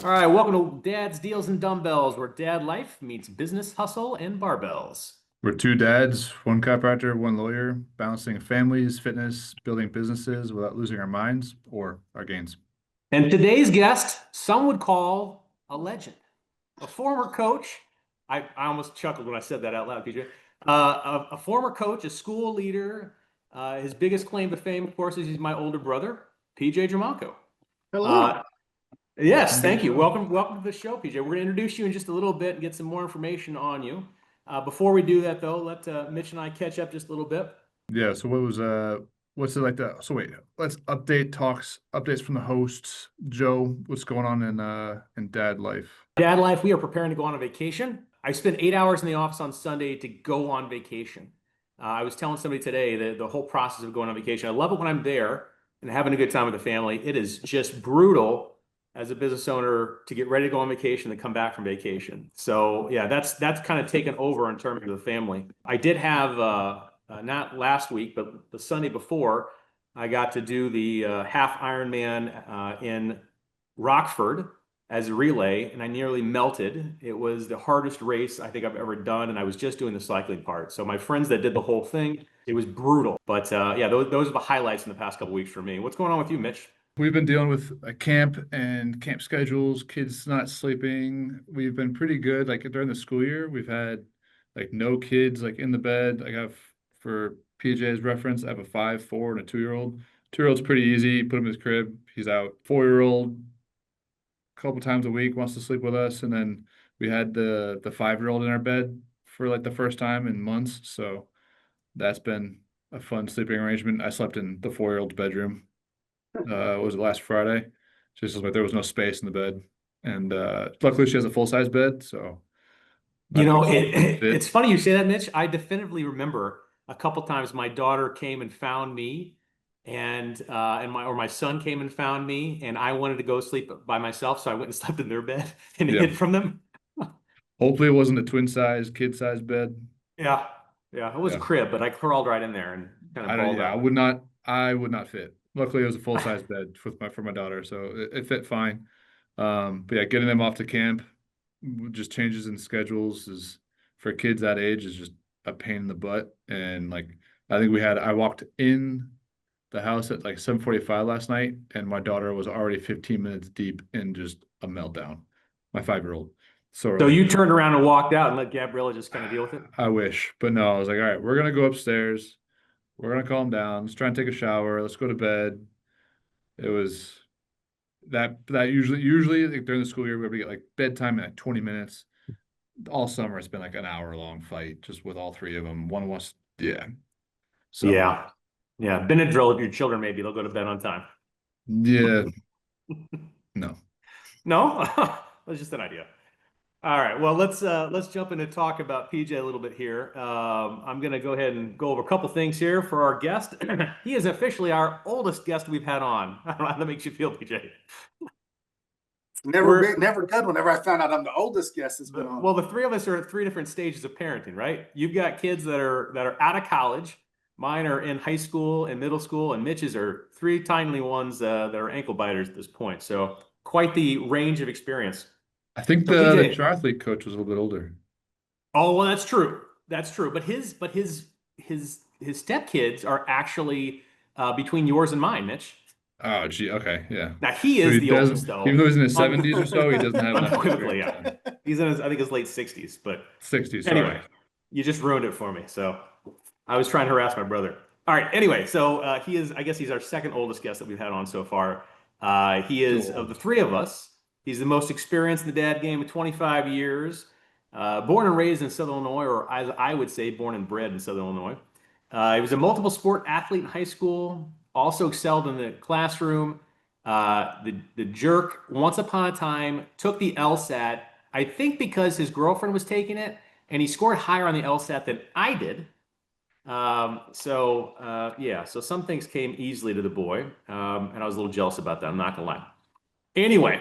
All right, welcome to Dad's Deals and Dumbbells, where dad life meets business hustle and barbells. We're two dads, one chiropractor, one lawyer, balancing families, fitness, building businesses without losing our minds or our gains. And today's guest, some would call a legend, a former coach. I almost chuckled when I said that out loud, PJ. A former coach, a school leader. His biggest claim to fame, of course, is he's my older brother, PJ Dramalco. Hello. Uh, yes, Welcome to the thank you. show. Welcome to the show, PJ. We're going to introduce you in just a little bit and get some more information on you. Before we do that, though, let Mitch and I catch up just a little bit. Yeah, so what's it like that? So wait, let's updates from the hosts. Joe, what's going on in dad life? Dad life, we are preparing to go on a vacation. I spent 8 hours in the office on Sunday to go on vacation. I was telling somebody today that the whole process of going on vacation, I love it when I'm there and having a good time with the family. It is just brutal as a business owner to get ready to go on vacation and come back from vacation. So yeah, that's kind of taken over in terms of the family. I did have not last week, but the Sunday before, I got to do the half Ironman in Rockford as a relay, and I nearly melted. It was the hardest race I think I've ever done, and I was just doing the cycling part. So my friends that did the whole thing, it was brutal. But yeah, those are the highlights in the past couple weeks for me. What's going on with you, Mitch? We've been dealing with a camp and camp schedules, kids not sleeping. We've been pretty good. Like during the school year, we've had like no kids like in the bed. I have for PJ's reference, I have a 5, 4, and a 2-year-old. 2-year-old's pretty easy. Put him in his crib. He's out. 4-year-old, a couple times a week wants to sleep with us. And then we had the 5-year-old in our bed for like the first time in months. So that's been a fun sleeping arrangement. I slept in the 4-year-old's bedroom. Was it last Friday? Just like there was no space in the bed. And luckily she has a full-size bed, so You my know, bed fit. it's funny you say that, Mitch. I definitively remember a couple times my daughter came and found me, and my son came and found me, and I wanted to go sleep by myself, so I went and slept in their bed and Yeah. hid from them. Hopefully it wasn't a twin size, kid size bed. Yeah, yeah, it was a Yeah. crib, but I crawled right in there and kind of balled Yeah, up. I would not fit. Luckily it was a full-size bed for my daughter, so it fit fine. But yeah, getting them off to camp, just changes in schedules is for kids that age is just a pain in the butt. And like I walked in the house at like 7:45 last night, and my daughter was already 15 minutes deep in just a meltdown. My 5-year-old. So So early. you turned around and walked out and let Gabriella just kind of deal with it? I wish, but no, I was like, all right, we're gonna go upstairs. We're gonna calm down. Let's try and take a shower. Let's go to bed. It was that usually like, during the school year we get like bedtime at 20 minutes. All summer it's been like an hour long fight just with all three of them. One wants, yeah. So Yeah, yeah. Benadryl if your children maybe they'll go to bed on time. yeah, no. No, that's just an idea. All right. Well, let's jump in and talk about PJ a little bit here. I'm going to go ahead and go over a couple things here for our guest. He is officially our oldest guest we've had on. I don't know how that makes you feel, PJ. Never good whenever I found out I'm the oldest guest that's been on. Well, the three of us are at three different stages of parenting, right? You've got kids that are out of college. Mine are in high school and middle school, and Mitch's are three tiny ones that are ankle biters at this point. So quite the range of experience. I think So the PJ, triathlete coach was a little bit older. oh, well, that's true. That's true. But his stepkids are actually between yours and mine, Mitch. Oh, gee, okay, yeah. Now he So is he the doesn't, oldest, even though though. he's in his 70s or so, he doesn't have enough Unequivocally, experience yeah. then. He's in his, I think his late 60s. But 60s, anyway, sorry. you just ruined it for me. So I was trying to harass my brother. All right. Anyway, so he is. I guess he's our second oldest guest that we've had on so far. He is Still of the old. three of us. He's the most experienced in the dad game with 25 years. Born and raised in Southern Illinois, or as I would say, born and bred in Southern Illinois. He was a multiple sport athlete in high school. Also excelled in the classroom. The jerk, once upon a time, took the LSAT. I think because his girlfriend was taking it, and he scored higher on the LSAT than I did. Yeah, so some things came easily to the boy, and I was a little jealous about that. I'm not gonna lie. Anyway,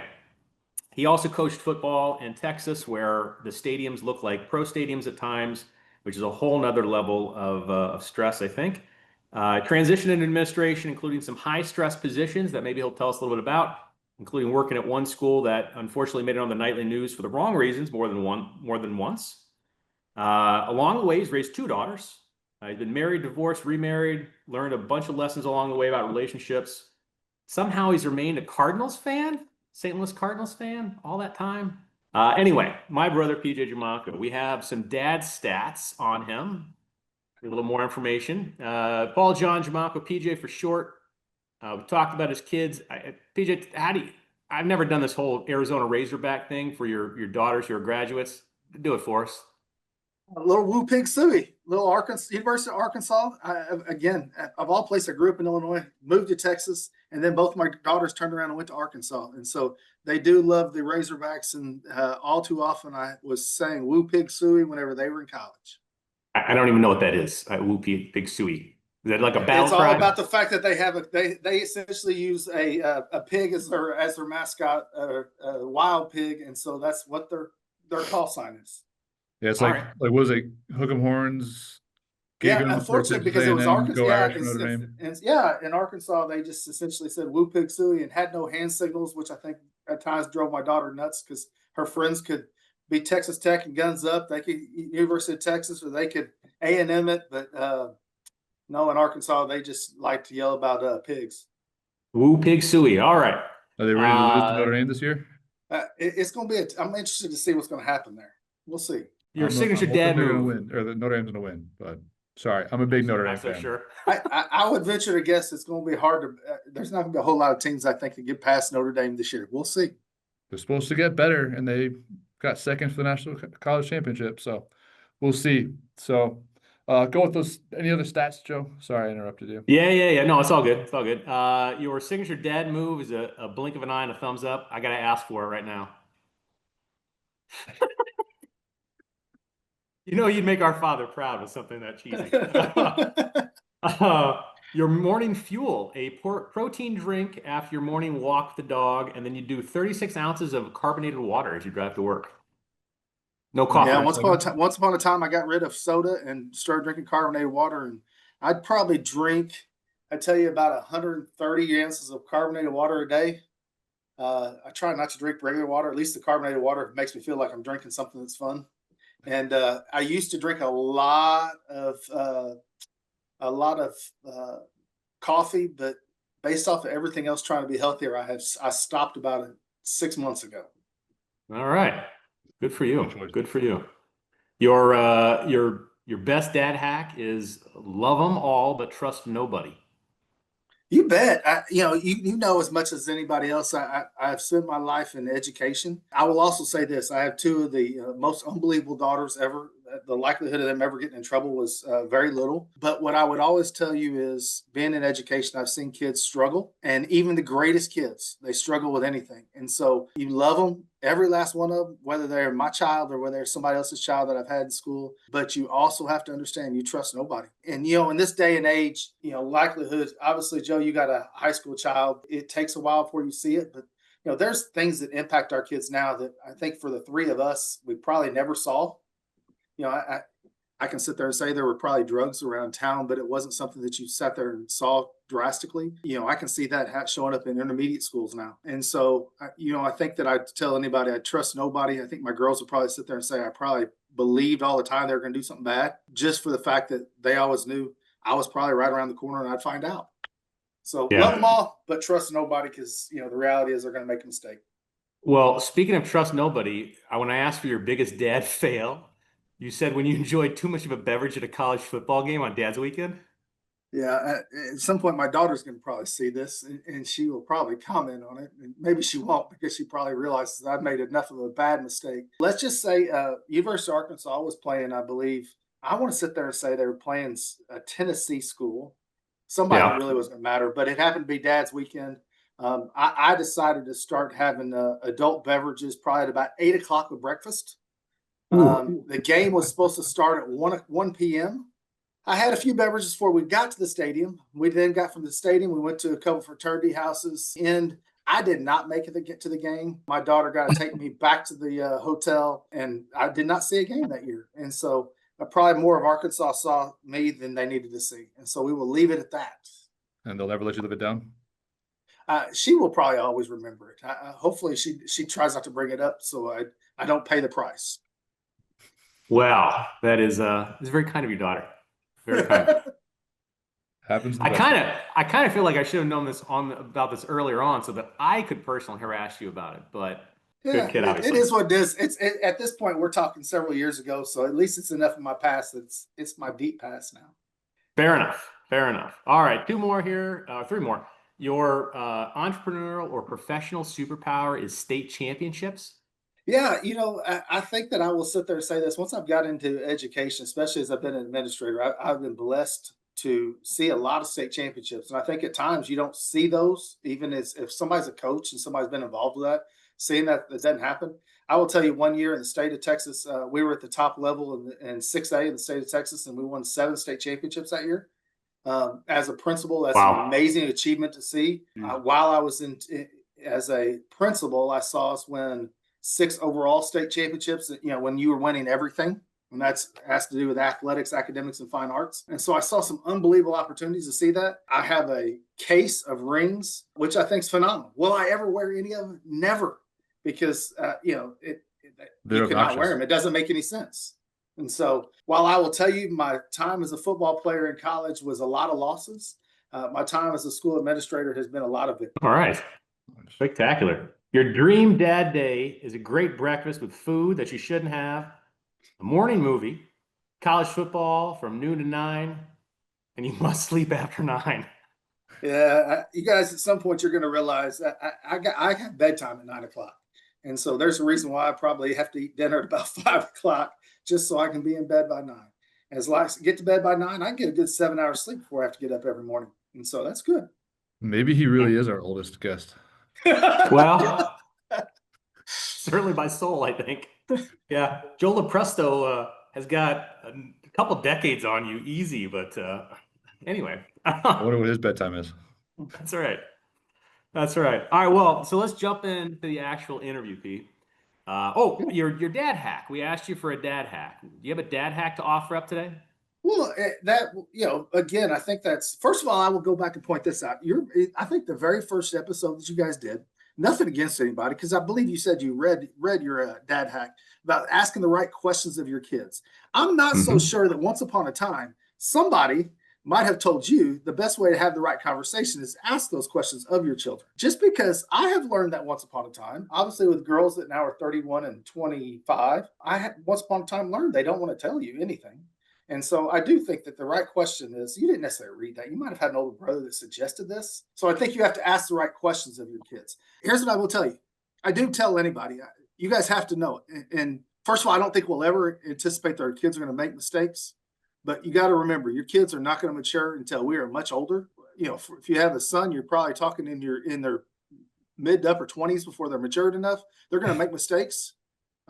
he also coached football in Texas, where the stadiums look like pro stadiums at times, which is a whole nother level of stress, I think. Transitioned in administration, including some high stress positions that maybe he'll tell us a little bit about. including working at one school that unfortunately made it on the nightly news for the wrong reasons more than once. Along the way, he's raised 2 daughters. He's been married, divorced, remarried, learned a bunch of lessons along the way about relationships. Somehow he's remained a Cardinals fan, St. Louis Cardinals fan all that time. Anyway, my brother, PJ Giammanco, we have some dad stats on him. A little more information. Paul John Giammanco, PJ for short. We talked about his kids. PJ, I've never done this whole Arizona Razorback thing for your daughters who are graduates. Do it for us. A little Woo Pig Suey, little Arkansas, University of Arkansas. Again, of all places, I grew up in Illinois, moved to Texas, and then both my daughters turned around and went to Arkansas. And so they do love the Razorbacks. And all too often, I was saying Woo Pig Suey whenever they were in college. I don't even know what that is. Woo Pig Suey. Is that like a battle It's cry? all about the fact that they have they essentially use a pig as their mascot, a wild pig, and so that's what their call sign is. Yeah, it's All like right. like what was it? Hook 'em horns. Gig 'em for Unfortunately, Texas because it was A&M, Arkansas. Go Yeah, Irish, Notre Dame. in Arkansas, they just essentially said Woo Pig Suey and had no hand signals, which I think at times drove my daughter nuts because her friends could be Texas Tech and guns up. They could University of Texas, or they could A&M it, but no, in Arkansas, they just like to yell about pigs. Woo Pig Suey. All right. Are they ready to lose to Notre Dame this year? It's going to be. I'm interested to see what's going to happen there. We'll see. Your signature I'm hoping dad they're gonna move. win, or the Notre Dame's gonna win. But sorry, I'm a big Notre Dame Not so fan. sure. I would venture to guess it's going to be hard to. There's not going to be a whole lot of teams I think that get past Notre Dame this year. We'll see. They're supposed to get better, and they got second for the National College Championship. So we'll see. So go with those. Any other stats, Joe? Sorry, I interrupted you. Yeah. No, it's all good. It's all good. Your signature dad move is a blink of an eye and a thumbs up. I gotta ask for it right now. You know, you'd make our father proud with something that cheesy. Your morning fuel, a protein drink after your morning walk with the dog, and then you do 36 ounces of carbonated water as you drive to work. No coffee. Yeah, once upon a time, I got rid of soda and started drinking carbonated water, and I'd probably drink, I tell you, about 130 ounces of carbonated water a day. I try not to drink regular water. At least the carbonated water makes me feel like I'm drinking something that's fun. And I used to drink a lot of coffee, but based off of everything else trying to be healthier, I stopped about 6 months ago. All right. Good for you. Good choice. Good for you. Your best dad hack is love them all, but trust nobody. You bet. You know as much as anybody else. I've spent my life in education. I will also say this: I have 2 of the most unbelievable daughters ever. The likelihood of them ever getting in trouble was very little. But what I would always tell you is, being in education, I've seen kids struggle, and even the greatest kids, they struggle with anything. And so you love them, every last one of them, whether they're my child or whether they're somebody else's child that I've had in school. But you also have to understand, you trust nobody. And, in this day and age, likelihood, obviously, Joe, you got a high school child. It takes a while before you see it. But, there's things that impact our kids now that I think for the 3 of us, we probably never saw. I can sit there and say there were probably drugs around town, but it wasn't something that you sat there and saw drastically. I can see that showing up in intermediate schools now. And so, I think that I'd tell anybody I trust nobody. I think my girls would probably sit there and say I probably believed all the time they were going to do something bad, just for the fact that they always knew I was probably right around the corner and I'd find out. So Yeah. Love them all, but trust nobody, because, the reality is they're going to make a mistake. Well, speaking of trust nobody, when I asked for your biggest dad fail, you said when you enjoyed too much of a beverage at a college football game on Dad's weekend. Yeah, at some point, my daughter's going to probably see this, and she will probably comment on it. And maybe she won't, because she probably realizes that I've made enough of a bad mistake. Let's just say University of Arkansas was playing, I believe, I want to sit there and say they were playing a Tennessee school. Somebody Yeah. that really wasn't going to matter, but it happened to be Dad's weekend. I decided to start having adult beverages probably at about 8 o'clock with breakfast. The game was supposed to start at 1 p.m. I had a few beverages before we got to the stadium. We then got from the stadium. We went to a couple fraternity houses, and I did not make it to the game. My daughter got to take me back to the hotel, and I did not see a game that year. And so probably more of Arkansas saw me than they needed to see. And so we will leave it at that. And they'll never let you live it down. She will probably always remember it. Hopefully she tries not to bring it up, so I don't pay the price. Well, that is very kind of your daughter. Very kind. Happens in the best. I kind of feel like I should have known about this earlier on so that I could personally harass you about it. But Yeah, good kid, it obviously. is what it is. At this point, we're talking several years ago, so at least it's enough of my past. It's my deep past now. Fair enough. Fair enough. All right, two more here. Three more. Your entrepreneurial or professional superpower is state championships. Yeah, I think that I will sit there and say this. Once I've got into education, especially as I've been an administrator, I've been blessed to see a lot of state championships. And I think at times you don't see those, even as if somebody's a coach and somebody's been involved with that, seeing that doesn't happen. I will tell you, one year in the state of Texas, we were at the top level in 6A in the state of Texas, and we won 7 state championships that year. As a principal, that's an Wow. amazing achievement to see. While I was as a principal, I saw us win 6 overall state championships. When you were winning everything, and that's has to do with athletics, academics, and fine arts. And so I saw some unbelievable opportunities to see that. I have a case of rings, which I think is phenomenal. Will I ever wear any of them? Never, because you They're cannot wear obnoxious. them. It doesn't make any sense. And so, while I will tell you, my time as a football player in college was a lot of losses. My time as a school administrator has been a lot of victories. All right. Spectacular. Your dream dad day is a great breakfast with food that you shouldn't have, a morning movie, college football from noon to 9, and you must sleep after 9. Yeah, you guys, at some point, you're going to realize that I have bedtime at 9 o'clock, and so there's a reason why I probably have to eat dinner at about 5 o'clock, just so I can be in bed by 9. As long as I get to bed by 9, I can get a good 7 hours sleep before I have to get up every morning, and so that's good. Maybe he really is our oldest guest. Well, certainly by soul, I think. Yeah. Joe Lopresto has got a couple decades on you, easy, but anyway. I wonder what his bedtime is. That's all right. That's all right. All right. Well, so let's jump into the actual interview, Pete. Your dad hack. We asked you for a dad hack. Do you have a dad hack to offer up today? Well, again, I think that's first of all, I will go back and point this out. I think the very first episode that you guys did, nothing against anybody, because I believe you said you read your dad hack about asking the right questions of your kids. I'm not so sure that once upon a time somebody might have told you the best way to have the right conversation is ask those questions of your children. Just because I have learned that once upon a time, obviously with girls that now are 31 and 25, I had once upon a time learned they don't want to tell you anything. And so I do think that the right question is you didn't necessarily read that. You might have had an older brother that suggested this. So I think you have to ask the right questions of your kids. Here's what I will tell you. I do tell anybody, you guys have to know it. And first of all, I don't think we'll ever anticipate that our kids are going to make mistakes. But you got to remember, your kids are not going to mature until we are much older. If you have a son, you're probably talking in their mid to upper 20s before they're matured enough. They're going to make mistakes.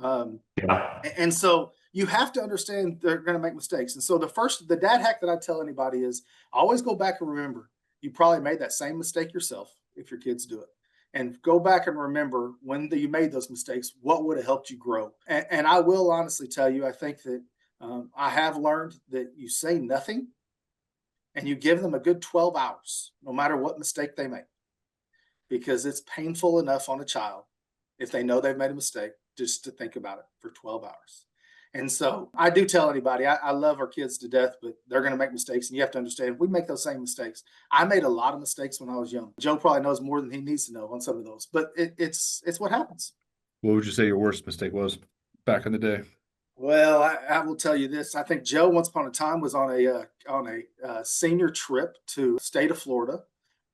Yeah. And so you have to understand they're going to make mistakes. And so the dad hack that I tell anybody is always go back and remember you probably made that same mistake yourself if your kids do it. And go back and remember when you made those mistakes, what would have helped you grow. And I will honestly tell you, I think that I have learned that you say nothing and you give them a good 12 hours, no matter what mistake they make, because it's painful enough on a child if they know they've made a mistake just to think about it for 12 hours. And so I do tell anybody, I love our kids to death, but they're going to make mistakes. And you have to understand, we make those same mistakes. I made a lot of mistakes when I was young. Joe probably knows more than he needs to know on some of those, but it's what happens. What would you say your worst mistake was back in the day? Well, I will tell you this. I think Joe, once upon a time, was on a senior trip to the state of Florida.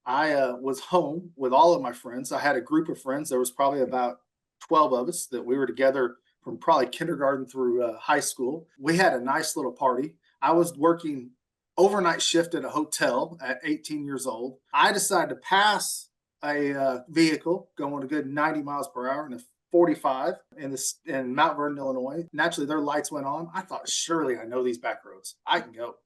I was home with all of my friends. I had a group of friends. There was probably about 12 of us that we were together from probably kindergarten through high school. We had a nice little party. I was working overnight shift at a hotel at 18 years old. I decided to pass a vehicle going a good 90 miles per hour in a 45 in Mount Vernon, Illinois. Naturally, their lights went on. I thought, surely I know these back roads. I can go.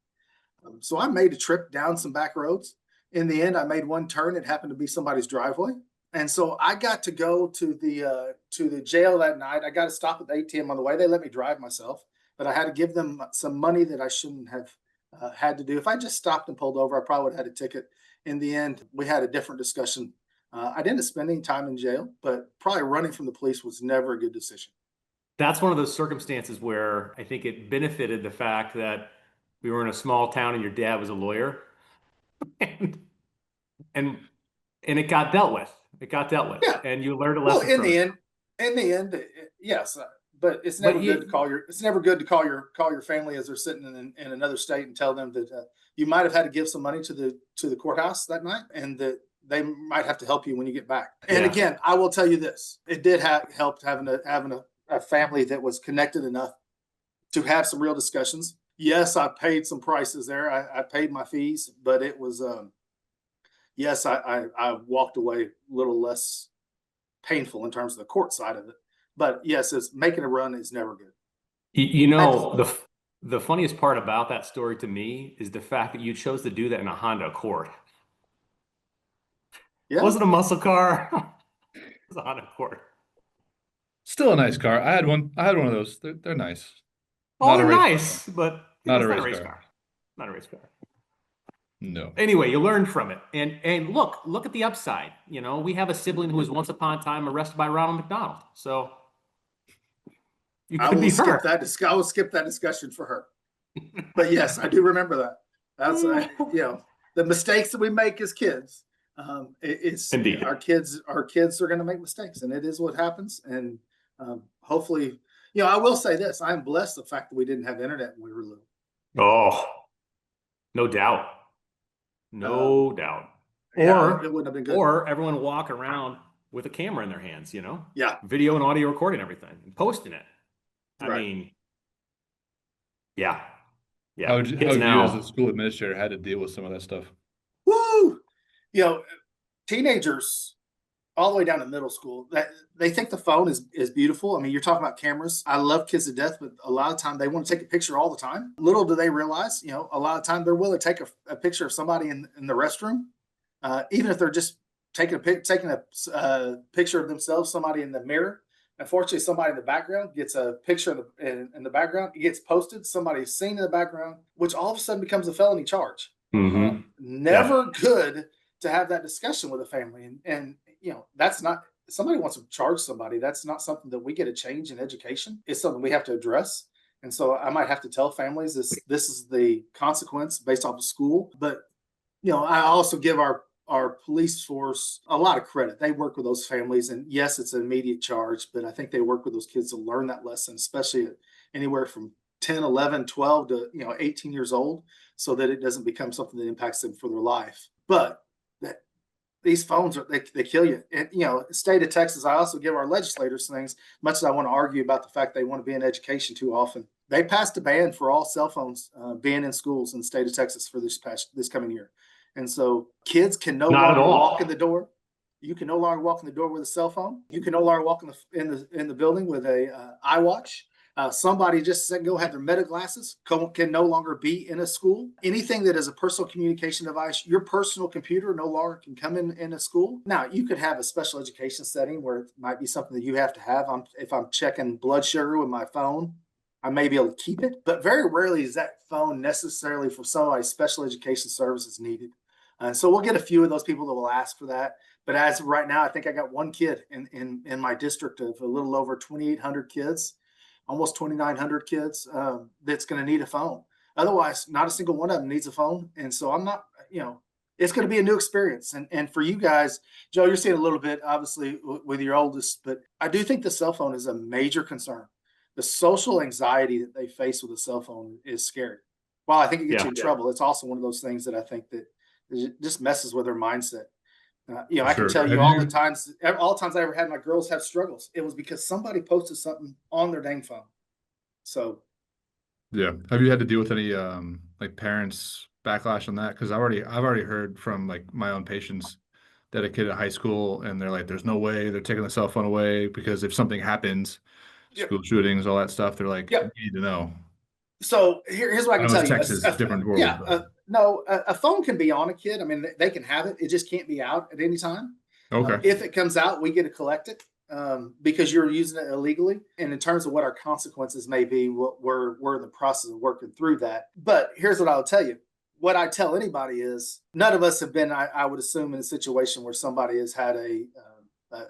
So I made a trip down some back roads. In the end, I made one turn. It happened to be somebody's driveway. And so I got to go to the jail that night. I got to stop at the ATM on the way. They let me drive myself, but I had to give them some money that I shouldn't have had to do. If I just stopped and pulled over, I probably would have had a ticket. In the end, we had a different discussion I didn't spend any time in jail, but probably running from the police was never a good decision. That's one of those circumstances where I think it benefited the fact that we were in a small town and your dad was a lawyer, and and and it got dealt with. It got dealt with, Yeah. and you learned a Well, lesson from it. in the end, yes, but it's But never you- good to call it's never good to call your family as they're sitting in another state and tell them that you might have had to give some money to the courthouse that night, and that they might have to help you when you get back. And Yeah. again, I will tell you this: it did help having a family that was connected enough to have some real discussions. Yes, I paid some prices there. I paid my fees, but it was yes, I walked away a little less painful in terms of the court side of it. But yes, it's making a run is never good. You know, the funniest part about that story to me is the fact that you chose to do that in a Honda Accord. It Yeah. wasn't a muscle car. It was a Honda Accord. Still a nice car. I had one of those. They're nice. Oh, Not a they're race car, nice, but Not it's a not a race race car. car. Not a race car. No. Anyway, you learned from it. And look at the upside. You know, we have a sibling who was once upon a time arrested by Ronald McDonald. So you I could will be skip her. I will skip that discussion for her. But yes, I do remember that. That's the mistakes that we make as kids. It's Indeed. our kids are going to make mistakes, and it is what happens. And hopefully, I will say this: I'm blessed the fact that we didn't have internet when we were little. Oh, no doubt. No doubt. Yeah, Or it wouldn't have been good. or everyone walk around with a camera in their hands, Yeah, video and audio recording everything and posting it. I Right. mean, yeah. Yeah. How would you, Kids as now, a school administrator had to deal with some of that stuff? woo! Teenagers all the way down to middle school, that they think the phone is beautiful. I mean, you're talking about cameras. I love kids to death, but a lot of time they want to take a picture all the time. Little do they realize, a lot of time they're willing to take a picture of somebody in the restroom, even if they're just taking a picture of themselves, somebody in the mirror. Unfortunately, somebody in the background gets a picture in the background. It gets posted. Somebody's seen in the background, which all of a sudden becomes a felony charge. Mhm. Never good to have that discussion with a family, and that's not, somebody wants to charge somebody, that's not something that we get a change in education. It's something we have to address. And so I might have to tell families this is the consequence based off of school. But I also give our police force a lot of credit. They work with those families, and yes, it's an immediate charge, but I think they work with those kids to learn that lesson, especially at anywhere from 10, 11, 12 to 18 years old, so that it doesn't become something that impacts them for their life. But these phones they kill you. And state of Texas, I also give our legislators things, much as I want to argue about the fact they want to be in education too often. They passed a ban for all cell phones being in schools in the state of Texas for this coming year. And so kids can no Not at longer all. walk in the door. You can no longer walk in the door with a cell phone. You can no longer walk in the building with a iWatch. Somebody just a second ago had their Meta glasses, can no longer be in a school. Anything that is a personal communication device, your personal computer no longer can come in a school. Now, you could have a special education setting where it might be something that you have to have. If I'm checking blood sugar with my phone, I may be able to keep it. But very rarely is that phone necessarily for somebody's special education services needed. And so we'll get a few of those people that will ask for that. But as of right now, I think I got one kid in my district of a little over 2,800 kids, almost 2,900 kids, that's going to need a phone. Otherwise, not a single one of them needs a phone. And so I'm not, it's going to be a new experience. And for you guys, Joe, you're seeing a little bit, obviously, with your oldest, but I do think the cell phone is a major concern. The social anxiety that they face with a cell phone is scary. While I think it gets you in trouble, it's also one of those things that I think that it just messes with their mindset. I can tell you all the times I ever had my girls have struggles, it was because somebody posted something on their dang phone. So, yeah. Have you had to deal with any like parents backlash on that? Because I've already heard from like my own patients that a kid at high school, and they're like, "There's no way they're taking the cell phone away because if something happens, Yep. school shootings, all that stuff, they're like, Yep. you need to know." So here's what I can tell you. Texas is different world. Yeah, no, a phone can be on a kid. I mean, they can have it. It just can't be out at any time. Okay. If it comes out, we get to collect it because you're using it illegally. And in terms of what our consequences may be, we're in the process of working through that. But here's what I'll tell you. what I tell anybody is none of us have been, I would assume, in a situation where somebody has had a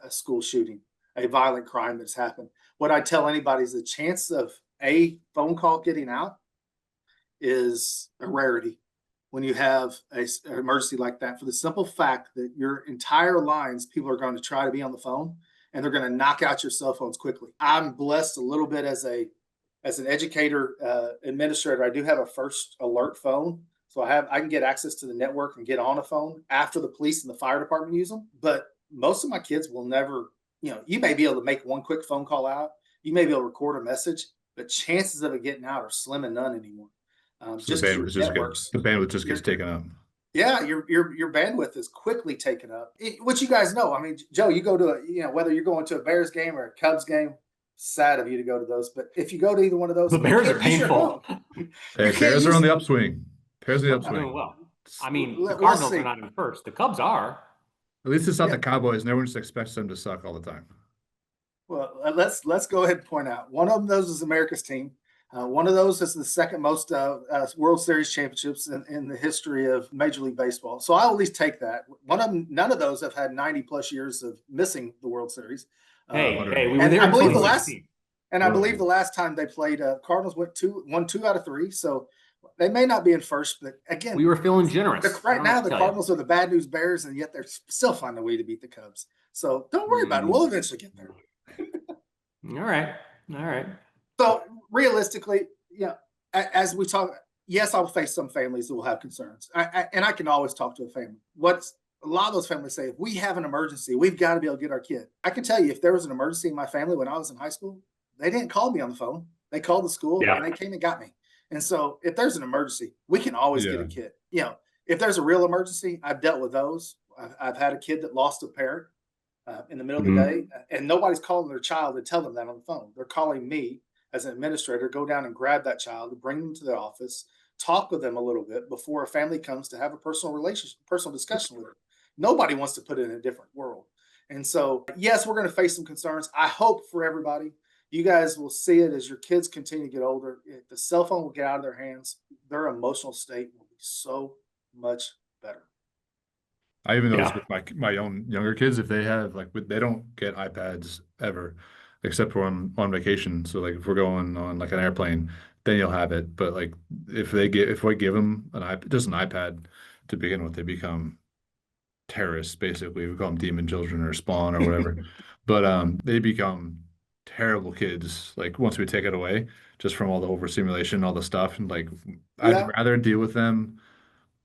school shooting, a violent crime that's happened. What I tell anybody is the chance of a phone call getting out is a rarity when you have an emergency like that, for the simple fact that your entire lines, people are going to try to be on the phone and they're going to knock out your cell phones quickly. I'm blessed a little bit as an educator, administrator. I do have a first alert phone. So I can get access to the network and get on a phone after the police and the fire department use them. But most of my kids will never, you may be able to make one quick phone call out. You may be able to record a message, but chances of it getting out are slim and none anymore. So the bandwidth just gets taken up. Yeah, your bandwidth is quickly taken up. Which you guys know. I mean, Joe, you go to whether you're going to a Bears game or a Cubs game, sad of you to go to those. But if you go to either one of those, the Bears are painful. Hey, Bears are on the upswing. Bears are the upswing. Well, I mean, the Cardinals are not in first. The Cubs are. At least it's not the Cowboys, and everyone just expects them to suck all the time. Well, let's go ahead and point out one of those is America's team. One of those is the second most World Series championships in the history of Major League Baseball. So I'll at least take that. None of those have had 90+ years of missing the World Series. We were there. I believe the last time they played, Cardinals won 2 out of 3. So they may not be in first, but again, we were feeling generous. Right now, the Cardinals are the bad news Bears, and yet they're still finding a way to beat the Cubs. So don't worry about it. We'll eventually get there. All right. So realistically, as we talk, yes, I'll face some families that will have concerns. And I can always talk to a family. A lot of those families say, if we have an emergency, we've got to be able to get our kid. I can tell you, if there was an emergency in my family when I was in high school, they didn't call me on the phone. They called the school and they came and got me. And so if there's an emergency, we can always get a kid. If there's a real emergency, I've dealt with those. I've had a kid that lost a parent in the middle of the day, and nobody's calling their child to tell them that on the phone. They're calling me as an administrator, go down and grab that child, bring them to the office, talk with them a little bit before a family comes to have a personal discussion with them. Nobody wants to put it in a different world. And so, yes, we're going to face some concerns. I hope for everybody, you guys will see it as your kids continue to get older. The cell phone will get out of their hands. Their emotional state will be so much better. I even noticed with my own younger kids, if they have they don't get iPads ever, except for on vacation. So if we're going on an airplane, then you'll have it. But if we give them just an iPad to begin with, they become terrorists. Basically, we call them demon children or spawn or whatever. But they become terrible kids. Once we take it away, just from all the overstimulation, all the stuff, and I'd rather deal with them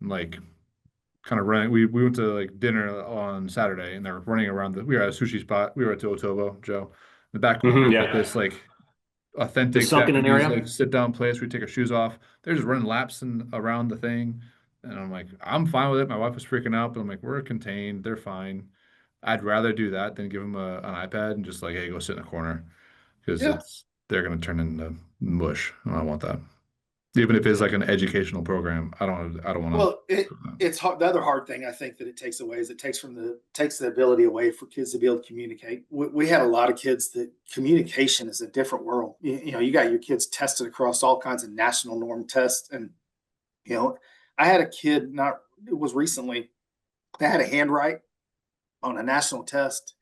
kind of running. We went to dinner on Saturday, and they're running around. We were at a sushi spot. We were at Otobo, Joe. The back corner, this authentic Japanese, sit down place. We take our shoes off. They're just running laps around the thing, and I'm I'm fine with it. My wife was freaking out, but I'm we're contained. They're fine. I'd rather do that than give them an iPad and just hey, go sit in a corner, because they're gonna turn into mush. I don't want that. Even if it's an educational program, I don't want to. Well, it's hard. The other hard thing I think that it takes away is it takes the ability away for kids to be able to communicate. We have a lot of kids that communication is a different world. You got your kids tested across all kinds of national norm tests, and I had a kid it was recently. They had a handwrite on a national test,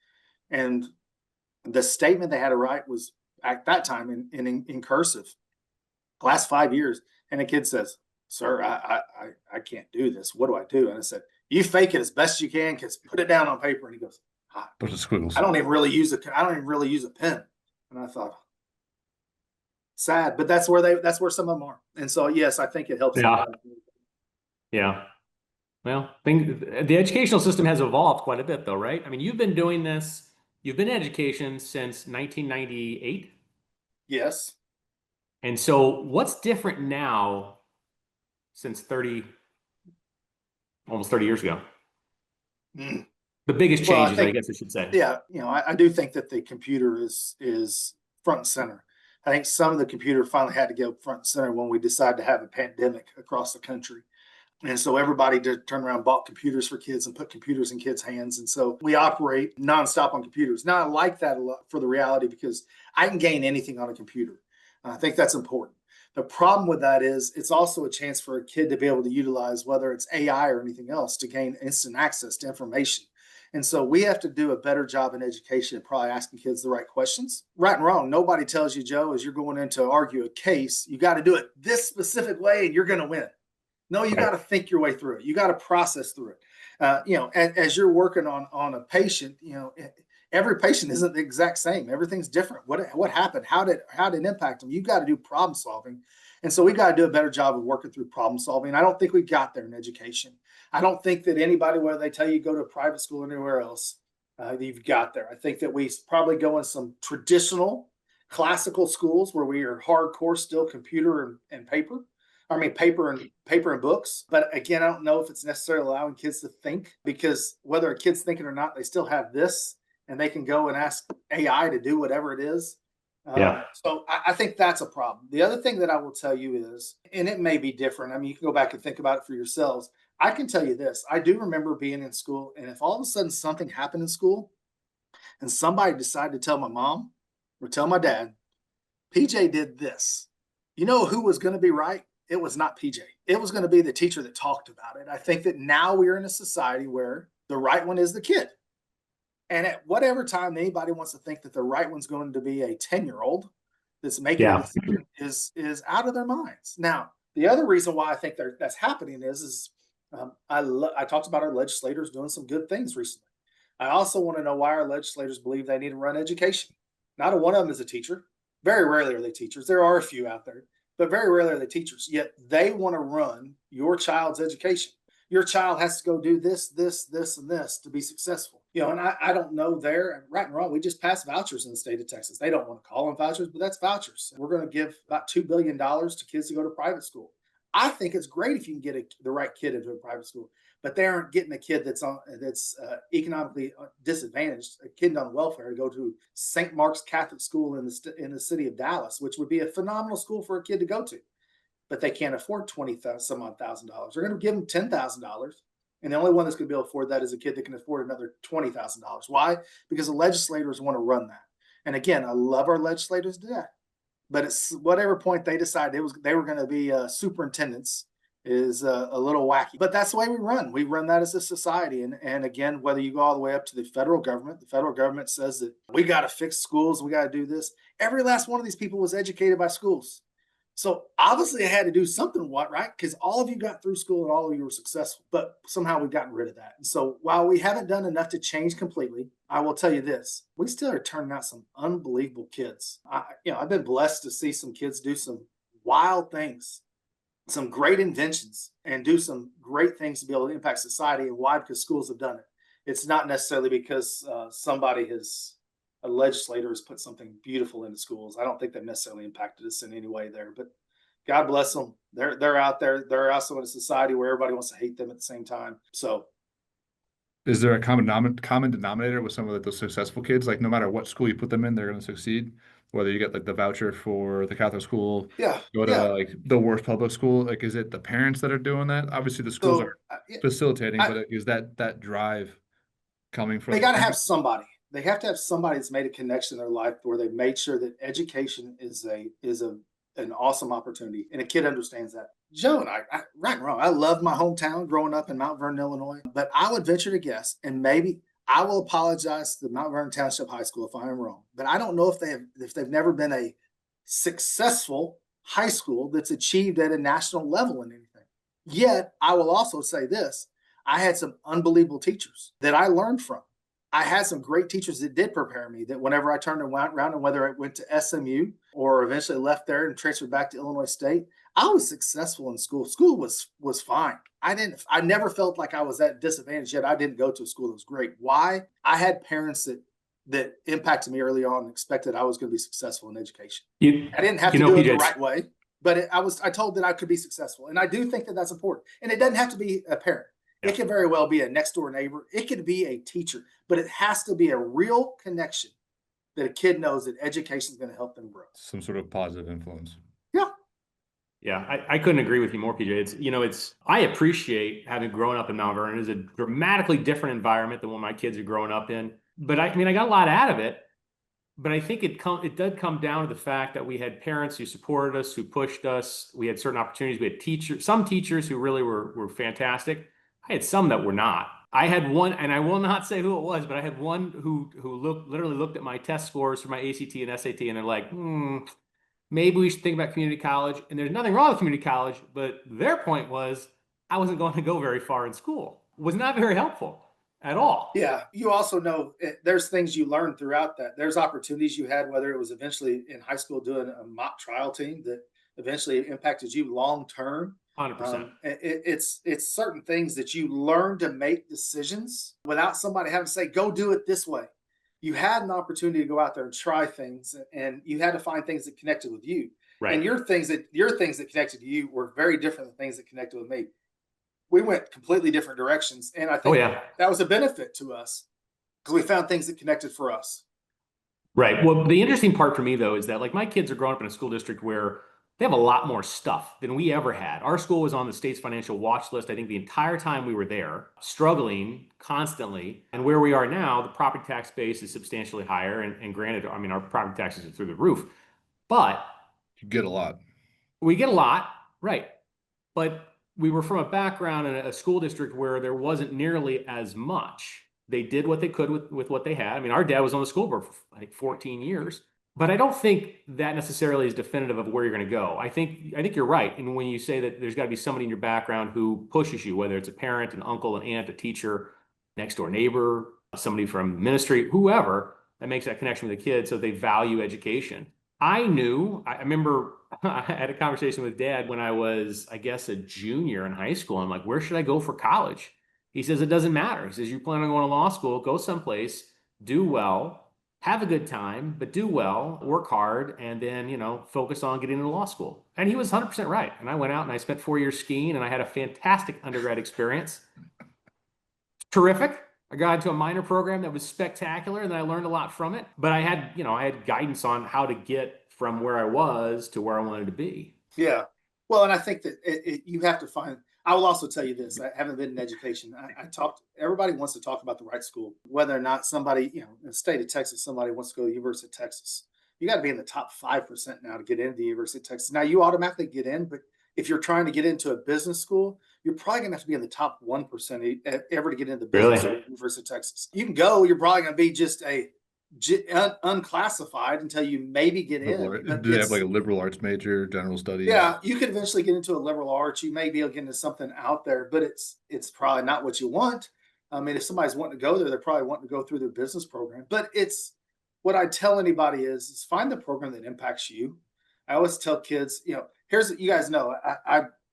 and the statement they had to write was at that time in cursive. Last 5 years, and the kid says, "Sir, I can't do this. What do I do?" And I said, "You fake it as best you can, because put it down on paper." And he goes, "Bunch of squiggles. I don't even really use a pen." And I thought, sad, but that's where some of them are. And so, yes, I think it helps. Yeah. Well, the educational system has evolved quite a bit, though, right? I mean, you've been doing this. You've been in education since 1998. Yes. And so what's different now since almost 30 years ago? The biggest changes, I guess I should say. Yeah. I do think that the computer is front and center. I think some of the computer finally had to go front and center when we decided to have a pandemic across the country. And so everybody did turn around, bought computers for kids and put computers in kids' hands. And so we operate nonstop on computers. Now, I like that a lot for the reality, because I can gain anything on a computer. I think that's important. The problem with that is it's also a chance for a kid to be able to utilize whether it's AI or anything else to gain instant access to information. And so we have to do a better job in education at probably asking kids the right questions. Right and wrong, nobody tells you, Joe, as you're going in to argue a case, you got to do it this specific way and you're going to win. No, you got to think your way through it. You got to process through it. As you're working on a patient, every patient isn't the exact same. Everything's different. What happened? How did it impact them? You got to do problem solving. And so we got to do a better job of working through problem solving. I don't think we got there in education. I don't think that anybody, whether they tell you go to a private school or anywhere else, you've got there. I think that we probably go in some traditional classical schools where we are hardcore still computer and paper. I mean, paper and books. But again, I don't know if it's necessarily allowing kids to think, because whether a kid's thinking or not, they still have this and they can go and ask AI to do whatever it is. So I think that's a problem. The other thing that I will tell you is, and it may be different. I mean, you can go back and think about it for yourselves. I can tell you this. I do remember being in school, and if all of a sudden something happened in school and somebody decided to tell my mom or tell my dad, PJ did this, you know who was going to be right? It was not PJ. It was going to be the teacher that talked about it. I think that now we're in a society where the right one is the kid. And at whatever time anybody wants to think that the right one's going to be a 10-year-old that's making a decision is out of their minds. Now, the other reason why I think that's happening is I talked about our legislators doing some good things recently. I also want to know why our legislators believe they need to run education. Not a one of them is a teacher. Very rarely are they teachers. There are a few out there, but very rarely are they teachers. Yet they want to run your child's education. Your child has to go do this, and this to be successful. And I don't know there, right and wrong. We just passed vouchers in the state of Texas. They don't want to call them vouchers, but that's vouchers. We're going to give about $2 billion to kids to go to private school. I think it's great if you can get the right kid into a private school, but they aren't getting a kid that's economically disadvantaged, a kid on welfare, to go to St. Mark's Catholic School in the city of Dallas, which would be a phenomenal school for a kid to go to. But they can't afford $20,000 thousand. They're going to give them $10,000. And the only one that's going to be able to afford that is a kid that can afford another $20,000. Why? Because the legislators want to run that. And again, I love our legislators to death, but it's whatever point they decide they were going to be superintendents is a little wacky. But that's the way we run. We run that as a society. And again, whether you go all the way up to the federal government says that we got to fix schools, we got to do this. Every last one of these people was educated by schools. So obviously I had to do something, right? Because all of you got through school and all of you were successful, but somehow we've gotten rid of that. And so while we haven't done enough to change completely, I will tell you this, we still are turning out some unbelievable kids. I've been blessed to see some kids do some wild things, some great inventions, and do some great things to be able to impact society. And why? Because schools have done it. It's not necessarily because a legislator has put something beautiful into schools. I don't think they've necessarily impacted us in any way there, but God bless them. They're out there. They're also in a society where everybody wants to hate them at the same time. So is there a common denominator with some of those successful kids? Like no matter what school you put them in, they're going to succeed. Whether you get like the voucher for the Catholic school, go to like the worst public school. Like, is it the parents that are doing that? Obviously the schools are facilitating, but is that drive coming from? They got to have somebody. They have to have somebody that's made a connection in their life where they've made sure that education is an awesome opportunity, and a kid understands that. Joe and I, right and wrong, I love my hometown growing up in Mount Vernon, Illinois, but I would venture to guess, and maybe I will apologize to the Mount Vernon Township High School if I am wrong, but I don't know if they've never been a successful high school that's achieved at a national level in anything. Yet I will also say this, I had some unbelievable teachers that I learned from. I had some great teachers that did prepare me, that whenever I turned around, and whether I went to SMU or eventually left there and transferred back to Illinois State, I was successful in school. School was fine. I never felt like I was at disadvantage, yet I didn't go to a school that was great. Why? I had parents that impacted me early on and expected I was going to be successful in education. I didn't have to do it the right way, but I told that I could be successful. And I do think that that's important. And it doesn't have to be a parent. It could very well be a next door neighbor. It could be a teacher, but it has to be a real connection that a kid knows that education is going to help them grow. Some sort of positive influence. Yeah. Yeah, I couldn't agree with you more, PJ. I appreciate having grown up in Mount Vernon. It's a dramatically different environment than what my kids are growing up in. But I got a lot out of it. But I think it did come down to the fact that we had parents who supported us, who pushed us. We had certain opportunities. We had some teachers who really were fantastic. I had some that were not. I had one, and I will not say who it was, but I had one who literally looked at my test scores for my ACT and SAT, and they're like, maybe we should think about community college. And there's nothing wrong with community college, but their point was I wasn't going to go very far in school. It was not very helpful at all. Yeah, you also know there's things you learn throughout that. There's opportunities you had, whether it was eventually in high school doing a mock trial team that eventually impacted you long term. 100%. It's certain things that you learn to make decisions without somebody having to say, go do it this way. You had an opportunity to go out there and try things, and you had to find things that connected with you. Right. And your things that connected to you were very different than things that connected with me. We went completely different directions, and I think that was a benefit to us because we found things that connected for us. Right. Well, the interesting part for me though is that like my kids are growing up in a school district where they have a lot more stuff than we ever had. Our school was on the state's financial watch list, I think, the entire time we were there, struggling constantly. And where we are now, the property tax base is substantially higher. And granted, I mean, our property taxes are through the roof, but You get a lot. we get a lot, right? But we were from a background in a school district where there wasn't nearly as much. They did what they could with what they had. I mean, our dad was on the school board for, I think, 14 years. But I don't think that necessarily is definitive of where you're going to go. I think you're right. And when you say that there's got to be somebody in your background who pushes you, whether it's a parent, an uncle, an aunt, a teacher, next door neighbor, somebody from ministry, whoever, that makes that connection with the kid so they value education. I remember I had a conversation with dad when I was, I guess, a junior in high school. I'm like, where should I go for college? He says, it doesn't matter. He says, you plan on going to law school, go someplace, do well, have a good time, but do well, work hard, and then, focus on getting into law school. And he was 100% right. And I went out and I spent 4 years skiing and I had a fantastic undergrad experience. Terrific. I got into a minor program that was spectacular and I learned a lot from it. But I had guidance on how to get from where I was to where I wanted to be. Yeah. Well, and I think that you have to find, I will also tell you this, I haven't been in education. Everybody wants to talk about the right school, whether or not somebody, in the state of Texas, somebody wants to go to the University of Texas. You got to be in the top 5% now to get into the University of Texas. Now you automatically get in, but if you're trying to get into a business school, you're probably going to have to be in the top 1% ever to get into the business school at the University of Texas. You can go, you're probably going to be just unclassified until you maybe get in. Do they have like a liberal arts major, general studies? Yeah, you could eventually get into a liberal arts. You may be able to get into something out there, but it's probably not what you want. I mean, if somebody's wanting to go there, they're probably wanting to go through their business program. But it's what I tell anybody is find the program that impacts you. I always tell kids, here's what you guys know.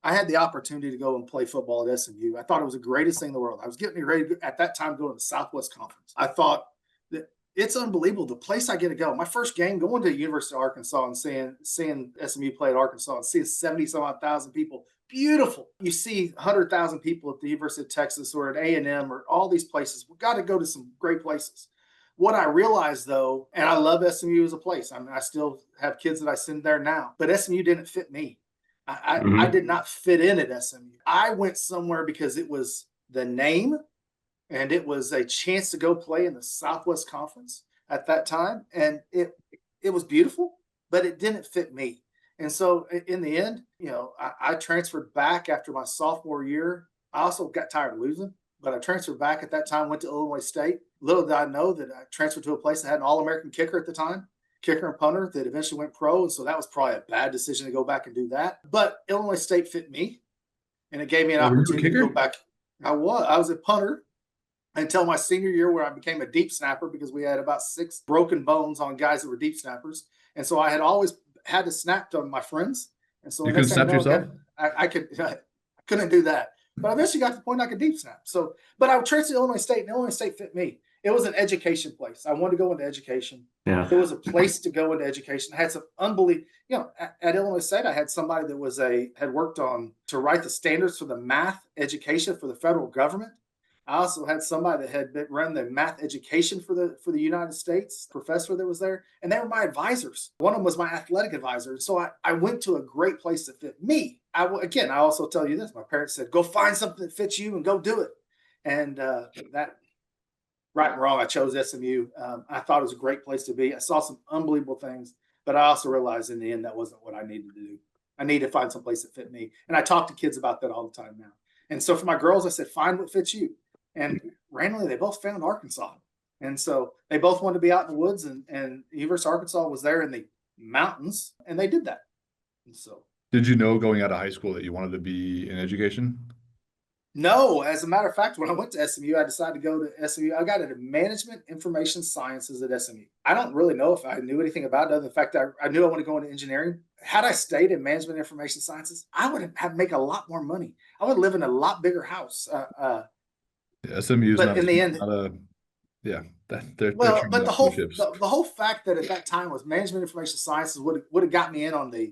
I had the opportunity to go and play football at SMU. I thought it was the greatest thing in the world. I was getting ready at that time going to the Southwest Conference. I thought that it's unbelievable the place I get to go. My first game going to the University of Arkansas and seeing SMU play at Arkansas and seeing 70,000 people. Beautiful. You see 100,000 people at the University of Texas or at A&M or all these places. We've got to go to some great places. What I realized though, and I love SMU as a place. I mean, I still have kids that I send there now, but SMU didn't fit me. I did not fit in at SMU. I went somewhere because it was the name and it was a chance to go play in the Southwest Conference at that time. And it was beautiful, but it didn't fit me. And so in the end, I transferred back after my sophomore year. I also got tired of losing, but I transferred back at that time, went to Illinois State. Little did I know that I transferred to a place that had an All-American kicker at the time, kicker and punter that eventually went pro. And so that was probably a bad decision to go back and do that. But Illinois State fit me and it gave me an opportunity to go back. I was a punter until my senior year where I became a deep snapper because we had about 6 broken bones on guys that were deep snappers. And so I had always had to snap to my friends. And so you could snap yourself? I couldn't do that. But I eventually got to the point I could deep snap. So, but I transferred to Illinois State and Illinois State fit me. It was an education place. I wanted to go into education. Yeah. It was a place to go into education. I had some unbelievable, at Illinois State, I had somebody that had worked to write the standards for the math education for the federal government. I also had somebody that had run the math education for the United States, professor that was there, and they were my advisors. One of them was my athletic advisor. So I went to a great place that fit me. I also tell you this, my parents said, go find something that fits you and go do it. And right and wrong, I chose SMU. I thought it was a great place to be. I saw some unbelievable things, but I also realized in the end that wasn't what I needed to do. I needed to find some place that fit me. And I talk to kids about that all the time now. And so for my girls, I said, find what fits you. And randomly, they both found Arkansas. And so they both wanted to be out in the woods, and University of Arkansas was there in the mountains, and they did that. And so, Did you know going out of high school that you wanted to be in education? no, as a matter of fact, when I went to SMU, I decided to go to SMU. I got into management information sciences at SMU. I don't really know if I knew anything about it, other than the fact that I knew I wanted to go into engineering. Had I stayed in management information sciences, I would have make a lot more money. I would live in a lot bigger house. Yeah, SMU is But not, in the end, not a, yeah, that they're well, trying but to the blue whole chips. the whole fact that at that time was management information sciences would have got me in on the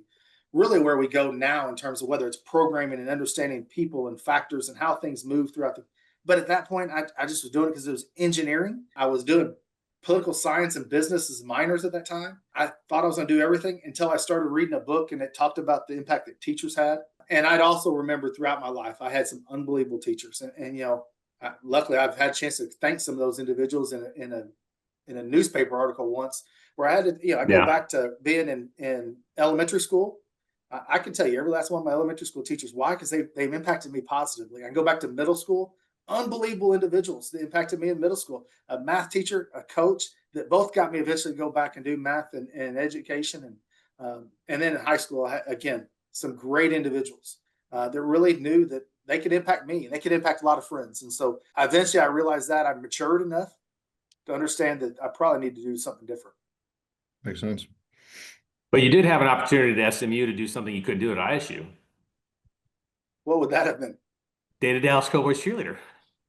really where we go now in terms of whether it's programming and understanding people and factors and how things move throughout the. But at that point, I just was doing it because it was engineering. I was doing political science and business as minors at that time. I thought I was going to do everything until I started reading a book and it talked about the impact that teachers had. And I'd also remember throughout my life, I had some unbelievable teachers, and you know, luckily I've had a chance to thank some of those individuals in a newspaper article once where I had to, you know, I go back to being in elementary school. I can tell you every last one of my elementary school teachers. Why? Because they've impacted me positively. I can go back to middle school. Unbelievable individuals that impacted me in middle school. A math teacher, a coach that both got me eventually to go back and do math and education. And then in high school, again, some great individuals that really knew that they could impact me and they could impact a lot of friends. And so eventually I realized that I matured enough to understand that I probably need to do something different. Makes sense. But you did have an opportunity at SMU to do something you couldn't do at ISU. What would that have been? Date a Dallas Cowboys cheerleader.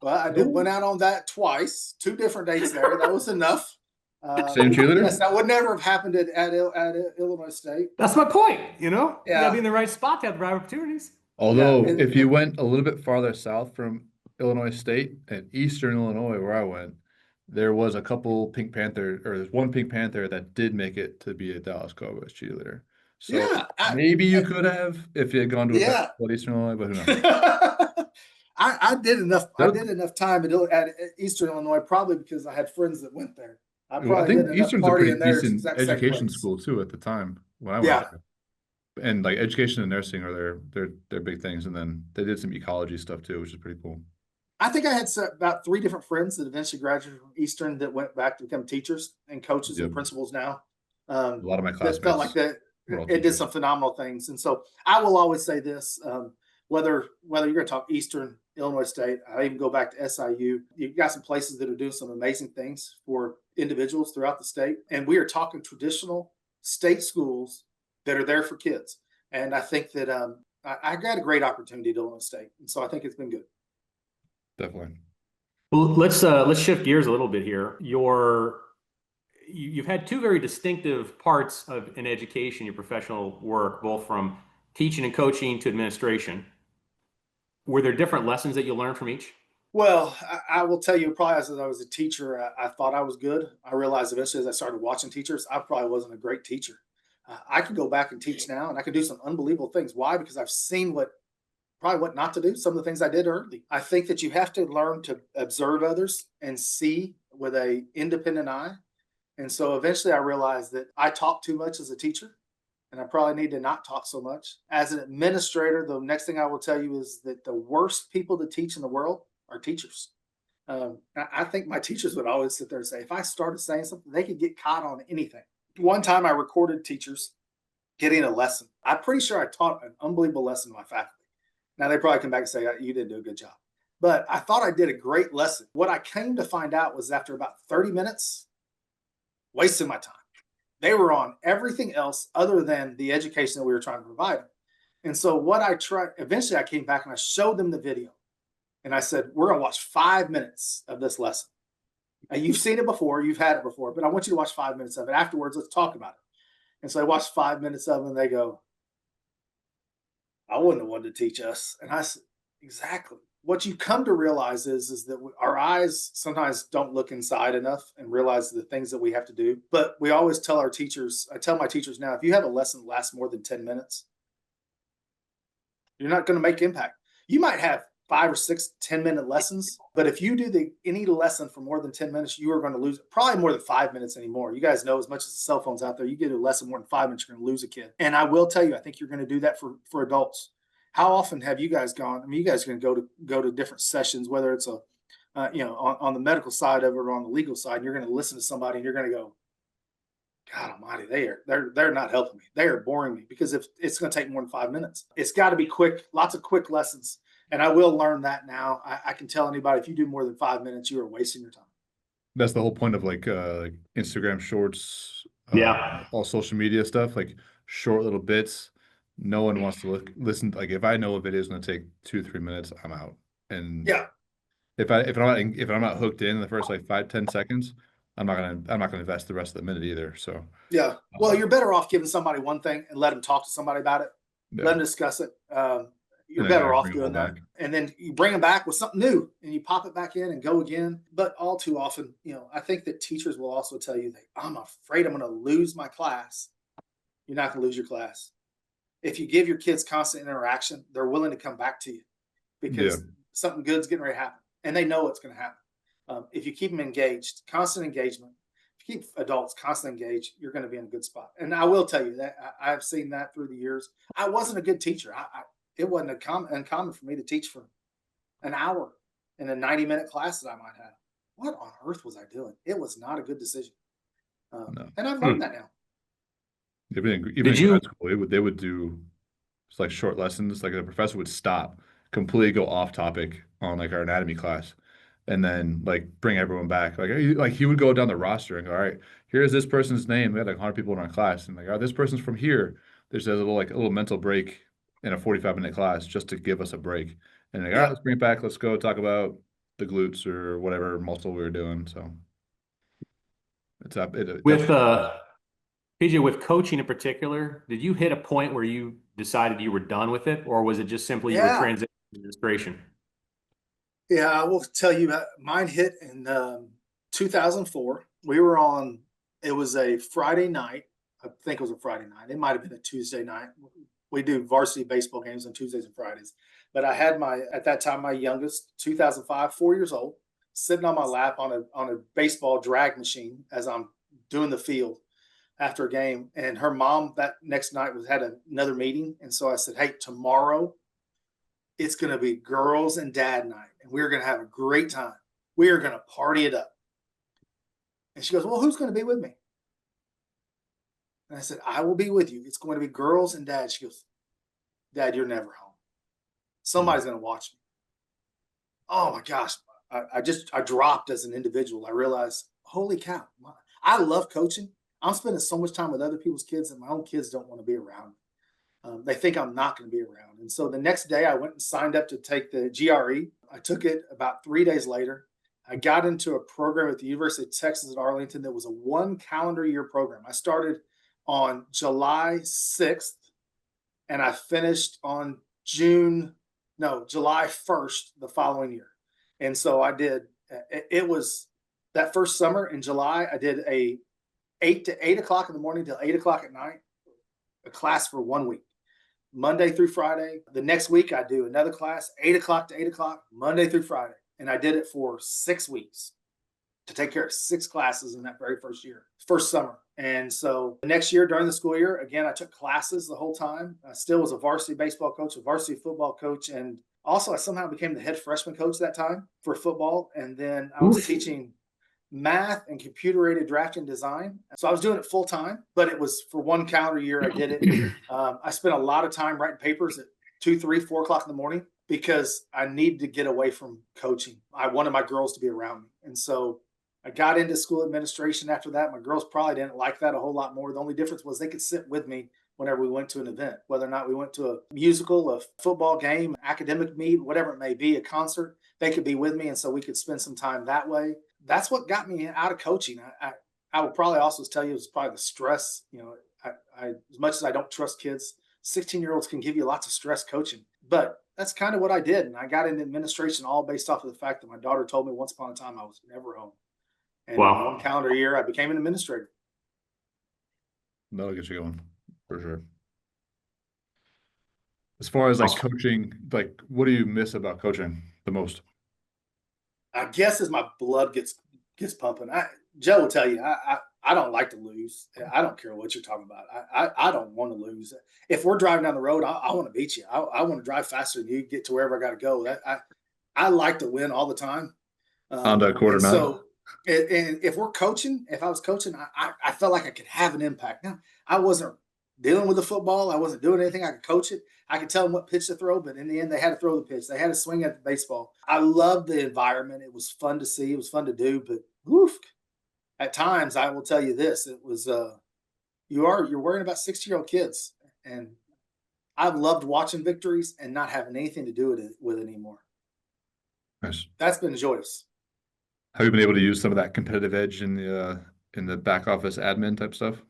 Well, I went out on that twice, 2 different dates there. That was enough. Same cheerleader? Yes, that would never have happened at Illinois State. That's my point. You know, you Yeah. gotta be in the right spot to have the right opportunities. Although, Yeah, if you went a little bit farther south from Illinois State and Eastern Illinois, where I went, there was a couple Pink Panther, or there's one Pink Panther that did make it to be a Dallas Cowboys cheerleader. So Yeah, maybe you could have if you had gone to a Yeah. better school at Eastern Illinois, but who knows? I did enough. I That- did enough time at Eastern Illinois, probably because I had friends that went there. I Well, I probably think did enough Eastern's a partying pretty there. decent education school too at the time when I went Yeah. there. And like education and nursing are their big things. And then they did some ecology stuff too, which is pretty cool. I think I had about 3 different friends that eventually graduated from Eastern that went back to become teachers and coaches and Yep. principals now. A lot of my That classmates felt like that were all it did teachers. some phenomenal things. And so I will always say this, whether you're going to talk Eastern, Illinois State, I even go back to SIU, you've got some places that are doing some amazing things for individuals throughout the state. And we are talking traditional state schools that are there for kids. And I think that I got a great opportunity at Illinois State. And so I think it's been good. Definitely. Well, let's shift gears a little bit here. You've had 2 very distinctive parts of in education, your professional work, both from teaching and coaching to administration. Were there different lessons that you learned from each? Well, I will tell you, probably as I was a teacher, I thought I was good. I realized eventually as I started watching teachers, I probably wasn't a great teacher. I can go back and teach now, and I can do some unbelievable things. Why? Because I've seen what not to do. Some of the things I did early. I think that you have to learn to observe others and see with a independent eye. And so eventually I realized that I talk too much as a teacher, and I probably need to not talk so much. As an administrator, the next thing I will tell you is that the worst people to teach in the world are teachers. I think my teachers would always sit there and say, if I started saying something, they could get caught on anything. One time I recorded teachers getting a lesson. I'm pretty sure I taught an unbelievable lesson to my faculty. Now they probably come back and say, you didn't do a good job. But I thought I did a great lesson. What I came to find out was after about 30 minutes, wasting my time. They were on everything else other than the education that we were trying to provide them. And so what I tried, eventually I came back and I showed them the video. And I said, we're going to watch 5 minutes of this lesson. Now, you've seen it before, you've had it before, but I want you to watch 5 minutes of it. Afterwards, let's talk about it. And so I watched 5 minutes of it and they go, I wouldn't have wanted to teach us. And I said, exactly. What you come to realize is that our eyes sometimes don't look inside enough and realize the things that we have to do. But we always tell our teachers, I tell my teachers now, if you have a lesson that lasts more than 10 minutes, you're not going to make impact. You might have 5 or 6 10-minute lessons. But if you do any lesson for more than 10 minutes, you are going to lose probably more than 5 minutes anymore. You guys know, as much as the cell phones out there, you get a lesson more than 5 minutes, you're going to lose a kid. And I will tell you, I think you're going to do that for adults. How often have you guys gone? I mean, you guys are going to go to different sessions, whether it's on the medical side of it or on the legal side, and you're going to listen to somebody and you're going to go, God Almighty, they're not helping me. They are boring me, because if it's going to take more than 5 minutes, it's got to be quick, lots of quick lessons. And I will learn that now. I can tell anybody, if you do more than 5 minutes, you are wasting your time. That's the whole point of like Instagram Shorts, Yeah. all social media stuff, like short little bits. No one wants to listen. Like if I know a video is going to take 2-3 minutes, I'm out. And Yeah. if I'm not hooked in the first like 5-10 seconds, I'm not gonna invest the rest of the minute either. So Yeah. Well, you're better off giving somebody one thing and let them talk to somebody about it. yeah. Let them discuss it. You're And then better off bring it doing all that. back. And then you bring them back with something new and you pop it back in and go again. But all too often, I think that teachers will also tell you that, I'm afraid I'm going to lose my class. You're not going to lose your class. If you give your kids constant interaction, they're willing to come back to you, because Yeah. something good's getting ready to happen and they know what's going to happen. If you keep them engaged, constant engagement, if you keep adults constantly engaged, you're going to be in a good spot. And I will tell you that I've seen that through the years. I wasn't a good teacher. It wasn't uncommon for me to teach for an hour in a 90-minute class that I might have. What on earth was I doing? It was not a good decision. No. And I've learned that now. Even Did in you- grad school, they would do just like short lessons. Like the professor would stop, completely go off topic on like our anatomy class, and then like bring everyone back. Like he would go down the roster and go, all right, here's this person's name. We had like 100 people in our class, and like, oh, this person's from here. There's a little mental break in a 45-minute class just to give us a break. And like, all right, let's bring it back. Let's go talk about the glutes or whatever muscle we were doing. So it's up. With PJ, with coaching in particular, did you hit a point where you decided you were done with it, or was it just simply you were Yeah. transitioning to administration? Yeah, I will tell you, mine hit in 2004. It was a Friday night. I think it was a Friday night. It might have been a Tuesday night. We do varsity baseball games on Tuesdays and Fridays. But I had at that time, my youngest, 2005, 4 years old, sitting on my lap on a baseball drag machine as I'm doing the field after a game. And her mom that next night had another meeting. And so I said, hey, tomorrow it's going to be girls and dad night, and we're going to have a great time. We are going to party it up. And she goes, well, who's going to be with me? And I said, I will be with you. It's going to be girls and dad. She goes, Dad, you're never home. Somebody's going to watch me. Oh my gosh. I dropped as an individual. I realized, holy cow, I love coaching. I'm spending so much time with other people's kids that my own kids don't want to be around me. They think I'm not going to be around. And so the next day I went and signed up to take the GRE. I took it about 3 days later. I got into a program at the University of Texas at Arlington that was a 1 calendar year program. I started on July 6th and I finished on July 1st the following year. And so I did, it was that first summer in July, I did a 8 o'clock in the morning till 8 o'clock at night, a class for 1 week. Monday through Friday. The next week, I do another class, 8 o'clock to 8 o'clock, Monday through Friday. And I did it for 6 weeks to take care of 6 classes in that very first summer. And so the next year during the school year, again, I took classes the whole time. I still was a varsity baseball coach, a varsity football coach. And also I somehow became the head freshman coach that time for football. And then I was teaching math and computer-aided drafting design. So I was doing it full time, but it was for 1 calendar year. I did it. I spent a lot of time writing papers at 2, 3, 4 o'clock in the morning because I needed to get away from coaching. I wanted my girls to be around me. And so I got into school administration after that. My girls probably didn't like that a whole lot more. The only difference was they could sit with me whenever we went to an event, whether or not we went to a musical, a football game, academic meet, whatever it may be, a concert, they could be with me. And so we could spend some time that way. That's what got me out of coaching. I will probably also tell you it was probably the stress. As much as I don't trust kids, 16-year-olds can give you lots of stress coaching. But that's kind of what I did. And I got into administration all based off of the fact that my daughter told me once upon a time I was never home. And Wow. in 1 calendar year, I became an administrator. That'll get you going for sure. As far as like Awesome. coaching, like what do you miss about coaching the most? I guess as my blood gets pumping, Joe will tell you I don't like to lose. I don't care what you're talking about. I don't want to lose. If we're driving down the road, I want to beat you. I want to drive faster than you, get to wherever I got to go. I like to win all the time. On that quarter And nine. so, and if we're coaching, if I was coaching, I felt like I could have an impact. Now, I wasn't dealing with the football. I wasn't doing anything. I could coach it. I could tell them what pitch to throw, but in the end, they had to throw the pitch. They had to swing at the baseball. I loved the environment. It was fun to see. It was fun to do, but woof, at times, I will tell you this: it was you're worrying about 60-year-old kids, and I've loved watching victories and not having anything to do with it anymore. Nice. That's been joyous. Have you been able to use some of that competitive edge in the back office admin type stuff?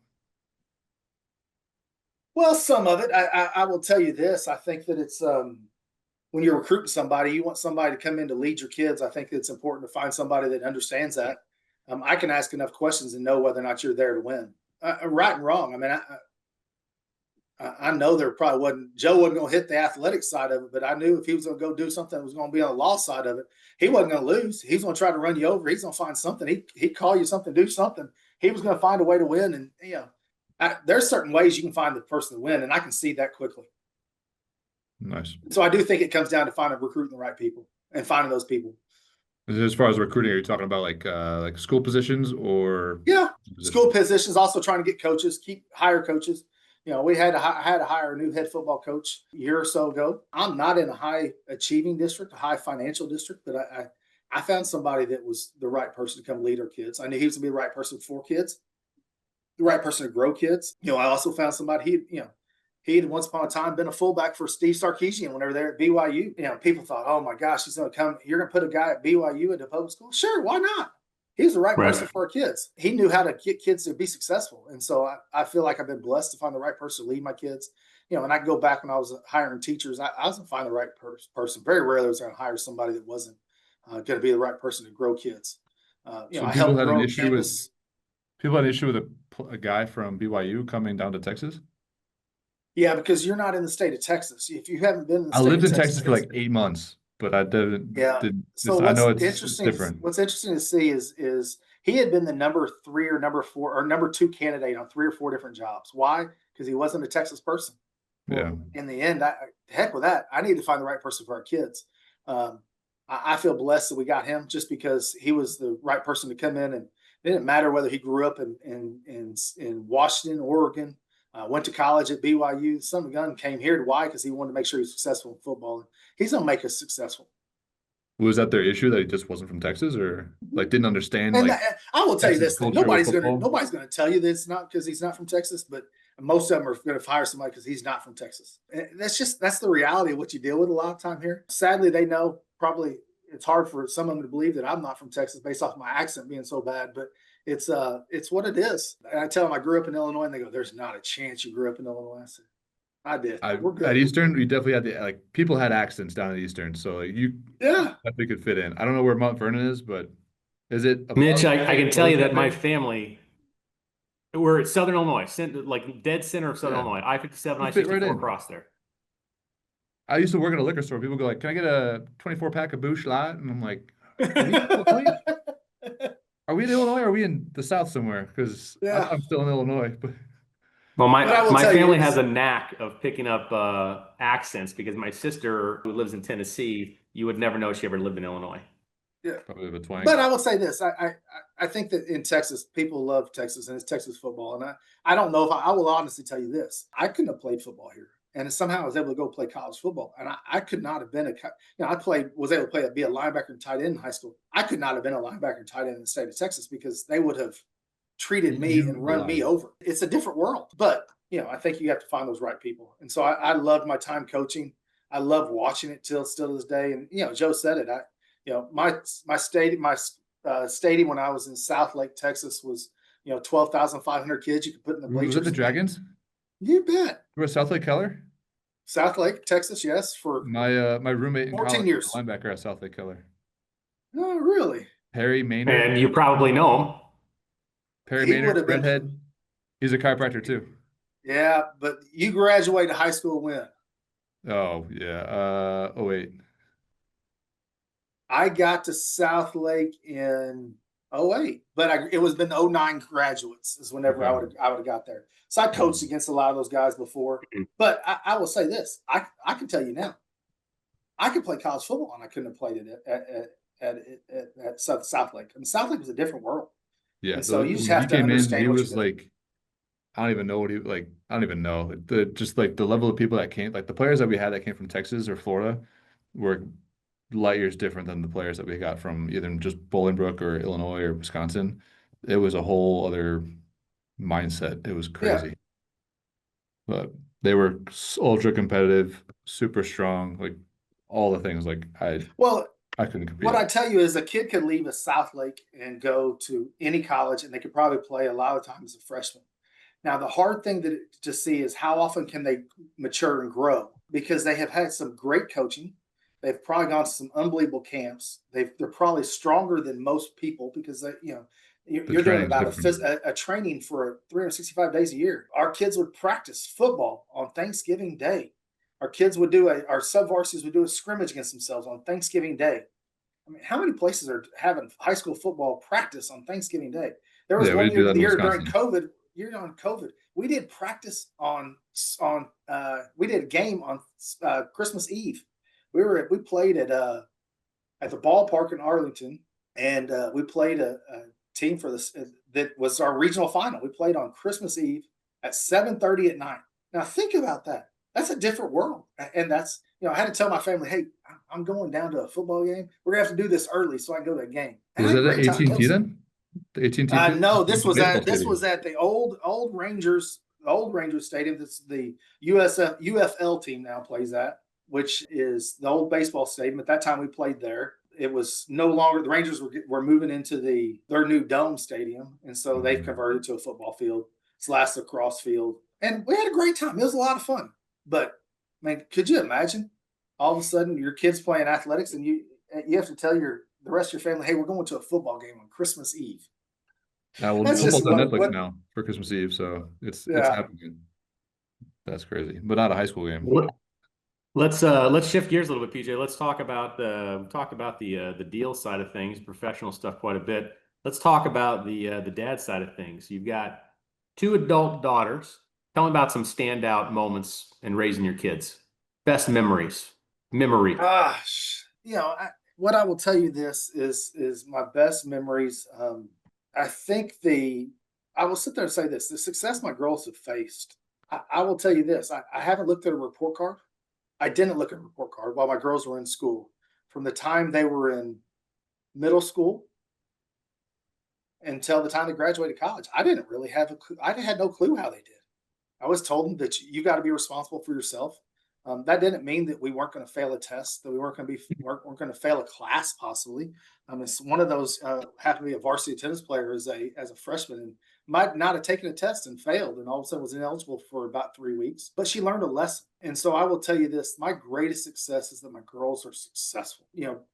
Well, some of it. I will tell you this. I think that it's when you're recruiting somebody, you want somebody to come in to lead your kids. I think it's important to find somebody that understands that. I can ask enough questions and know whether or not you're there to win. Right and wrong. I mean, I know there probably wasn't Joe wasn't going to hit the athletic side of it, but I knew if he was going to go do something that was going to be on the law side of it, he wasn't going to lose. He's going to try to run you over. He's going to find something. He'd call you something, do something. He was going to find a way to win. And there's certain ways you can find the person to win, and I can see that quickly. Nice. So I do think it comes down to recruiting the right people and finding those people. As far as recruiting, are you talking about like school positions or Yeah, positions? school positions. Also trying to get coaches, hire coaches. We had to hire a new head football coach a year or so ago. I'm not in a high achieving district, a high financial district, but I found somebody that was the right person to come lead our kids. I knew he was going to be the right person for kids, the right person to grow kids. I also found somebody he had once upon a time been a fullback for Steve Sarkisian whenever they're at BYU. People thought, oh my gosh, he's going to come. You're going to put a guy at BYU into public school? Sure, why not? He's the right person for our kids. He knew how to get kids to be successful. And so I feel like I've been blessed to find the right person to lead my kids. And I can go back when I was hiring teachers, I wasn't finding the right person. Very rarely was I going to hire somebody that wasn't going to be the right person to grow kids. So I helped grow campus. People had an issue with a guy from BYU coming down to Texas? Yeah, because you're not in the state of Texas. If you haven't been in the I state lived of in Texas Texas for like 8 months, but I didn't. Yeah. So I know it's different. What's interesting to see is he had been the number 3 or number 4 or number 2 candidate on 3 or 4 different jobs. Why? Because he wasn't a Texas person. Well, in the end, heck with that. I need to find the right person for our kids. I feel blessed that we got him just because he was the right person to come in, and it didn't matter whether he grew up in Washington, Oregon, went to college at BYU. Son of a gun came here to why? Because he wanted to make sure he was successful in football. He's going to make us successful. Was that their issue that he just wasn't from Texas, or like didn't understand? And like, I will tell you Texas this: nobody's going to tell you that it's not because he's not from Texas, but most of them are going to hire somebody because he's not from Texas. And that's the reality of what you deal with a lot of time here. Sadly, they know probably it's hard for some of them to believe that I'm not from Texas based off my accent being so bad, but it's what it is. And I tell them I grew up in Illinois, and they go, "There's not a chance you grew up in Illinois." I said, I did. We're good. At Eastern, we definitely had people had accents down at Eastern, so you definitely could fit in. I don't know where Mount Vernon is, but is it? Mitch, I can tell you that my family, we're at Southern Illinois, like dead center of Southern Illinois, I-57, I-64 across there. I used to work at a liquor store. People go like, "Can I get a 24-pack of Busch Light?" And I'm like, "Are we in Illinois? Or are we in the South somewhere?" Because I'm still in Illinois, but. Well, my family has a knack of picking up accents because my sister, who lives in Tennessee, you would never know she ever lived in Illinois. Yeah, probably the twang. But I will say this: I think that in Texas, people love Texas and it's Texas football, and I don't know if I will honestly tell you this: I couldn't have played football here, and somehow I was able to go play college football, and I could not have been was able to be a linebacker and tight end in high school. I could not have been a linebacker and tight end in the state of Texas because they would have treated me and run me over. It's a different world, but I think you have to find those right people. And so I loved my time coaching. I love watching it still to this day. And Joe said it. My stadium when I was in Southlake, Texas was 12,500 kids you could put in the bleachers. Was it the Dragons? You bet. You were Southlake Keller? Southlake, Texas, yes. For my roommate in 14 college years. Was a linebacker at Southlake Keller. Oh, really? Perry Maynard. And you probably know him. Perry Maynard, redhead. He's a chiropractor too. Yeah, but you graduated high school when? Oh yeah. Oh wait. I got to South Lake in '08, but it was been '09 graduates is whenever Okay. I would have got there. So I coached against a lot of those guys before. Mhm. But I will say this: I can tell you now, I could play college football, and I couldn't have played it at South Lake. And South Lake was a different world, Yeah. and so you just When he have to came in, he understand what you're was doing. like, I don't even know what he like. I don't even know the just like the level of people that came, like the players that we had that came from Texas or Florida, were light years different than the players that we got from either just Bolingbrook or Illinois or Wisconsin. It was a whole other mindset. It was Yeah. crazy, but they were ultra competitive, super strong, like all the things. Like Well, I couldn't what compete. I tell you is a kid could leave a South Lake and go to any college, and they could probably play a lot of times as a freshman. Now, the hard thing to see is how often can they mature and grow because they have had some great coaching. They've probably gone to some unbelievable camps. They're probably stronger than most people because The you're doing training's about different. a training for 365 days a year. Our kids would practice football on Thanksgiving Day. Our kids would our sub varsities would do a scrimmage against themselves on Thanksgiving Day. I mean, how many places are having high school football practice on Thanksgiving Day? There was Yeah, we one did do year, that the in year during Wisconsin. COVID, year on COVID, we did practice we did a game on Christmas Eve. We played at the ballpark in Arlington, and we played a team for this that was our regional final. We played on Christmas Eve at 7:30 at night. Now think about that. That's a different world, and that's I had to tell my family, hey, I'm going down to a football game. We're gonna have to do this early so I can go to a game. And I Was had a that at great time. It AT&T was then? The AT&T field? no, Baseball this stadium. was at the old Rangers Stadium. That's the UFL team now plays at, which is the old baseball stadium. At that time, we played there. It was no longer the Rangers were moving into their new dome stadium, and so they've Mhm. converted to a football field. It's last lacrosse field, and we had a great time. It was a lot of fun. But man, could you imagine all of a sudden your kids playing athletics, and you have to tell the rest of your family, hey, we're going to a football game on Christmas Eve. Well, That's just football's on Netflix what now for Christmas Eve, so it's yeah. happening. That's crazy, but not a high school game. What- let's shift gears a little bit, PJ. Let's talk about the deal side of things, professional stuff quite a bit. Let's talk about the dad side of things. You've got two adult daughters. Tell me about some standout moments in raising your kids. Best memories. Memory. Gosh, what I will tell you this is my best memories. I think I will sit there and say this: the success my girls have faced. I will tell you this: I haven't looked at a report card. I didn't look at a report card while my girls were in school. From the time they were in middle school until the time they graduated college, I didn't really have a clue. I had no clue how they did. I was told them that you got to be responsible for yourself. That didn't mean that we weren't going to fail a test, that we weren't going to fail a class possibly. It's one of those happened to be a varsity tennis player as a freshman and might not have taken a test and failed, and all of a sudden was ineligible for about 3 weeks. But she learned a lesson, and so I will tell you this: my greatest success is that my girls are successful.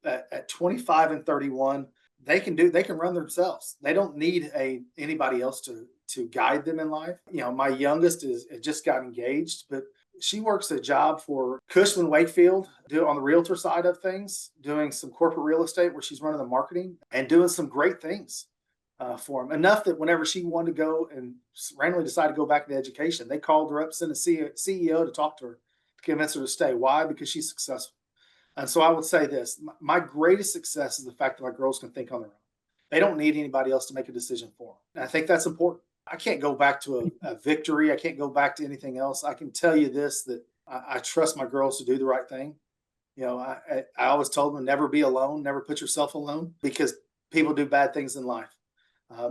At 25 and 31, they can run themselves. They don't need anybody else to guide them in life. My youngest is just got engaged, but she works a job for Cushman Wakefield on the realtor side of things, doing some corporate real estate where she's running the marketing and doing some great things for them. Enough that whenever she wanted to go and randomly decided to go back into education, they called her up, sent a CEO to talk to her to convince her to stay. Why? Because she's successful. And so I would say this: my greatest success is the fact that my girls can think on their own. They don't need anybody else to make a decision for them. And I think that's important. I can't go back to a victory. I can't go back to anything else. I can tell you this: that I trust my girls to do the right thing. I always told them never be alone, never put yourself alone, because people do bad things in life.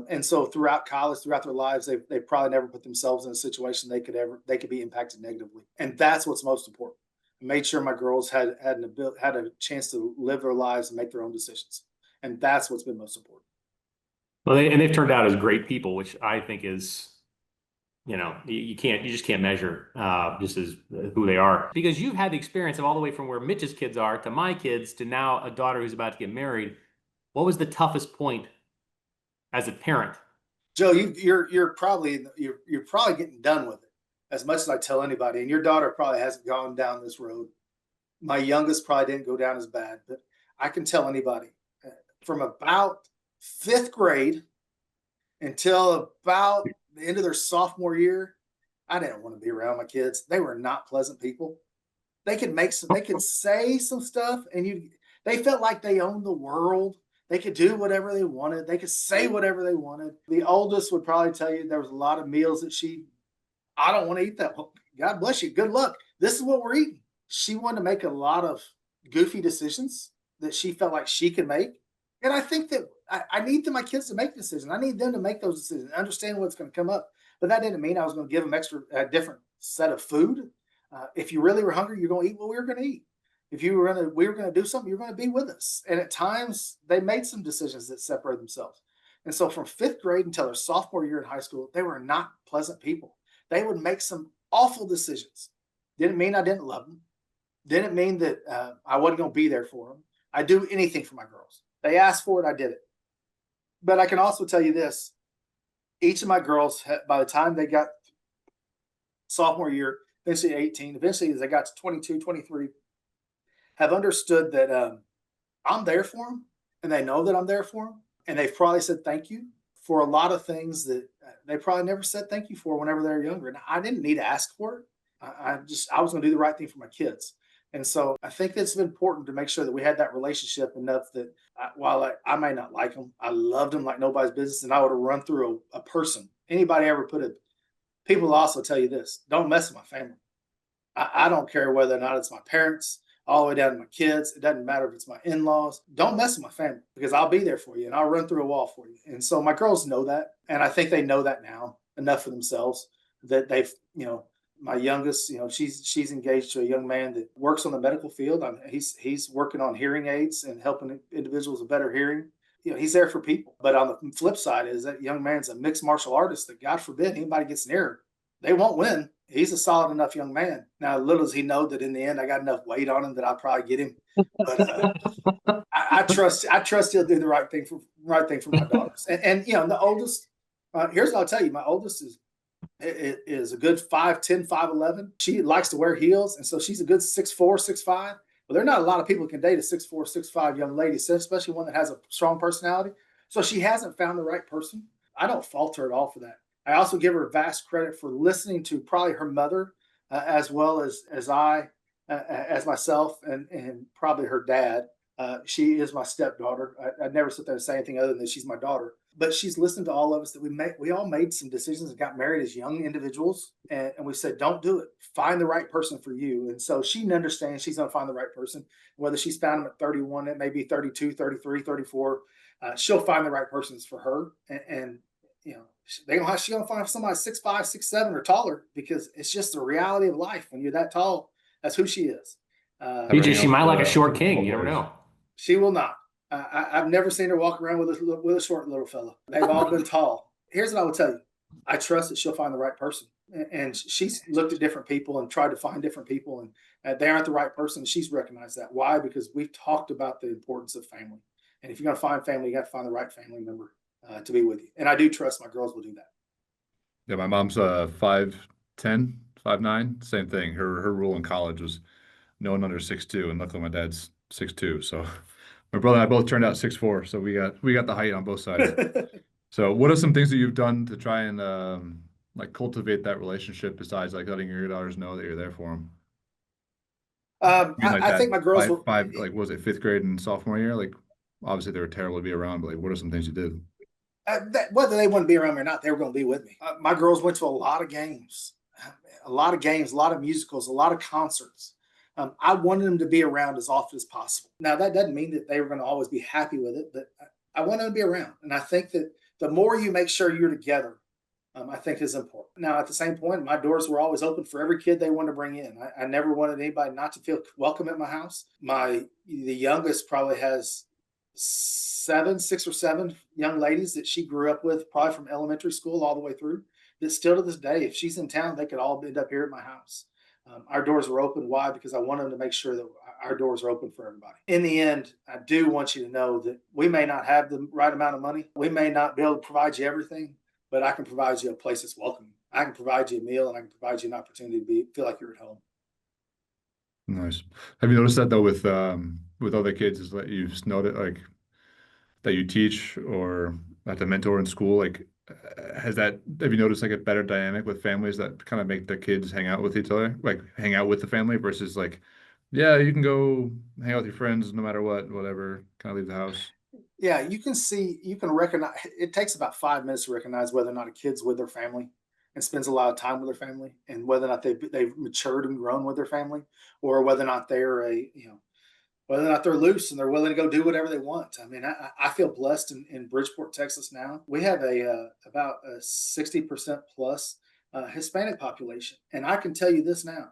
And so throughout college, throughout their lives, they probably never put themselves in a situation they could be impacted negatively. And that's what's most important. I made sure my girls had a chance to live their lives and make their own decisions. And that's what's been most important. Well, they've turned out as great people, which I think is, you just can't measure just as who they are. Because you've had the experience of all the way from where Mitch's kids are to my kids to now a daughter who's about to get married. What was the toughest point as a parent? Joe, you're probably getting done with it. as much as I tell anybody, and your daughter probably hasn't gone down this road. My youngest probably didn't go down as bad, but I can tell anybody from about fifth grade until about the end of their sophomore year, I didn't want to be around my kids. They were not pleasant people. They could say some stuff, and they felt like they owned the world. They could do whatever they wanted. They could say whatever they wanted. The oldest would probably tell you there was a lot of meals that I don't want to eat that. Well, God bless you. Good luck. This is what we're eating. She wanted to make a lot of goofy decisions that she felt like she could make. And I think that I need my kids to make decisions. I need them to make those decisions, understand what's going to come up. But that didn't mean I was going to give them a different set of food. If you really were hungry, you're going to eat what we were going to eat. If we were going to do something, you're going to be with us. And at times they made some decisions that separated themselves. And so from fifth grade until their sophomore year in high school, they were not pleasant people. They would make some awful decisions. Didn't mean I didn't love them. Didn't mean that I wasn't going to be there for them. I do anything for my girls. They asked for it, I did it. But I can also tell you this. Each of my girls, by the time they got sophomore year, eventually 18, eventually as they got to 22, 23, have understood that I'm there for them, and they know that I'm there for them. And they've probably said thank you for a lot of things that they probably never said thank you for whenever they were younger. And I didn't need to ask for it. I was going to do the right thing for my kids. And so I think it's important to make sure that we had that relationship enough that while I may not like them, I loved them like nobody's business. And I would have run through a person. Anybody ever people will also tell you this, don't mess with my family. I don't care whether or not it's my parents, all the way down to my kids. It doesn't matter if it's my in-laws. Don't mess with my family because I'll be there for you and I'll run through a wall for you. And so my girls know that. And I think they know that now enough for themselves that they've, my youngest, she's engaged to a young man that works on the medical field. He's working on hearing aids and helping individuals with better hearing. He's there for people. But on the flip side is that young man's a mixed martial artist that God forbid anybody gets near him. They won't win. He's a solid enough young man. Now, little does he know that in the end, I got enough weight on him that I'll probably get him. But I trust he'll do the right thing for my daughters. And the oldest, here's what I'll tell you. My oldest is a good 5'10", 5'11". She likes to wear heels. And so she's a good 6'4", 6'5". But there are not a lot of people who can date a 6'4", 6'5" young lady, especially one that has a strong personality. So she hasn't found the right person. I don't fault her at all for that. I also give her vast credit for listening to probably her mother, as well as as myself, and probably her dad. She is my stepdaughter. I'd never sit there and say anything other than that she's my daughter. But she's listened to all of us that we all made some decisions and got married as young individuals. And we said, don't do it. Find the right person for you. And so she understands she's going to find the right person. Whether she's found him at 31, it may be 32, 33, 34. She'll find the right persons for her. And she's going to find somebody 6'5", 6'7", or taller, because it's just the reality of life. When you're that tall, that's who she is. BJ, she might like a short king. You never know. She will not. I've never seen her walk around with a short little fella. They've all been tall. Here's what I will tell you. I trust that she'll find the right person. And she's looked at different people and tried to find different people, and they aren't the right person. She's recognized that. Why? Because we've talked about the importance of family. And if you're going to find family, you got to find the right family member to be with you. And I do trust my girls will do that. Yeah, my mom's 5'10", 5'9", same thing. Her rule in college was no one under 6'2", and luckily my dad's 6'2". So my brother and I both turned out 6'4", so we got the height on both sides. So what are some things that you've done to try and cultivate that relationship besides letting your daughters know that you're there for them? I think my girls was it fifth grade and sophomore year? Obviously they were terrible to be around, but what are some things you did? Whether they want to be around me or not, they were going to be with me. My girls went to a lot of games, a lot of musicals, a lot of concerts. I wanted them to be around as often as possible. Now, that doesn't mean that they were going to always be happy with it, but I want them to be around. And I think that the more you make sure you're together, I think is important. Now, at the same point, my doors were always open for every kid they wanted to bring in. I never wanted anybody not to feel welcome at my house. The youngest probably has 6 or 7 young ladies that she grew up with, probably from elementary school all the way through, that still to this day, if she's in town, they could all end up here at my house. Our doors are open. Why? Because I want them to make sure that our doors are open for everybody. In the end, I do want you to know that we may not have the right amount of money. We may not be able to provide you everything, but I can provide you a place that's welcoming. I can provide you a meal and I can provide you an opportunity to feel like you're at home. Nice. Have you noticed that though with other kids is that you've noted like that you teach or that to mentor in school, like have you noticed like a better dynamic with families that kind of make their kids hang out with each other, like hang out with the family versus like, yeah, you can go hang out with your friends no matter what, whatever, kind of leave the house. Yeah, you can recognize it takes about 5 minutes to recognize whether or not a kid's with their family and spends a lot of time with their family and whether or not they've matured and grown with their family or whether or not they're whether or not they're loose and they're willing to go do whatever they want. I mean, I feel blessed in Bridgeport, Texas now. We have about a 60% plus Hispanic population. And I can tell you this now,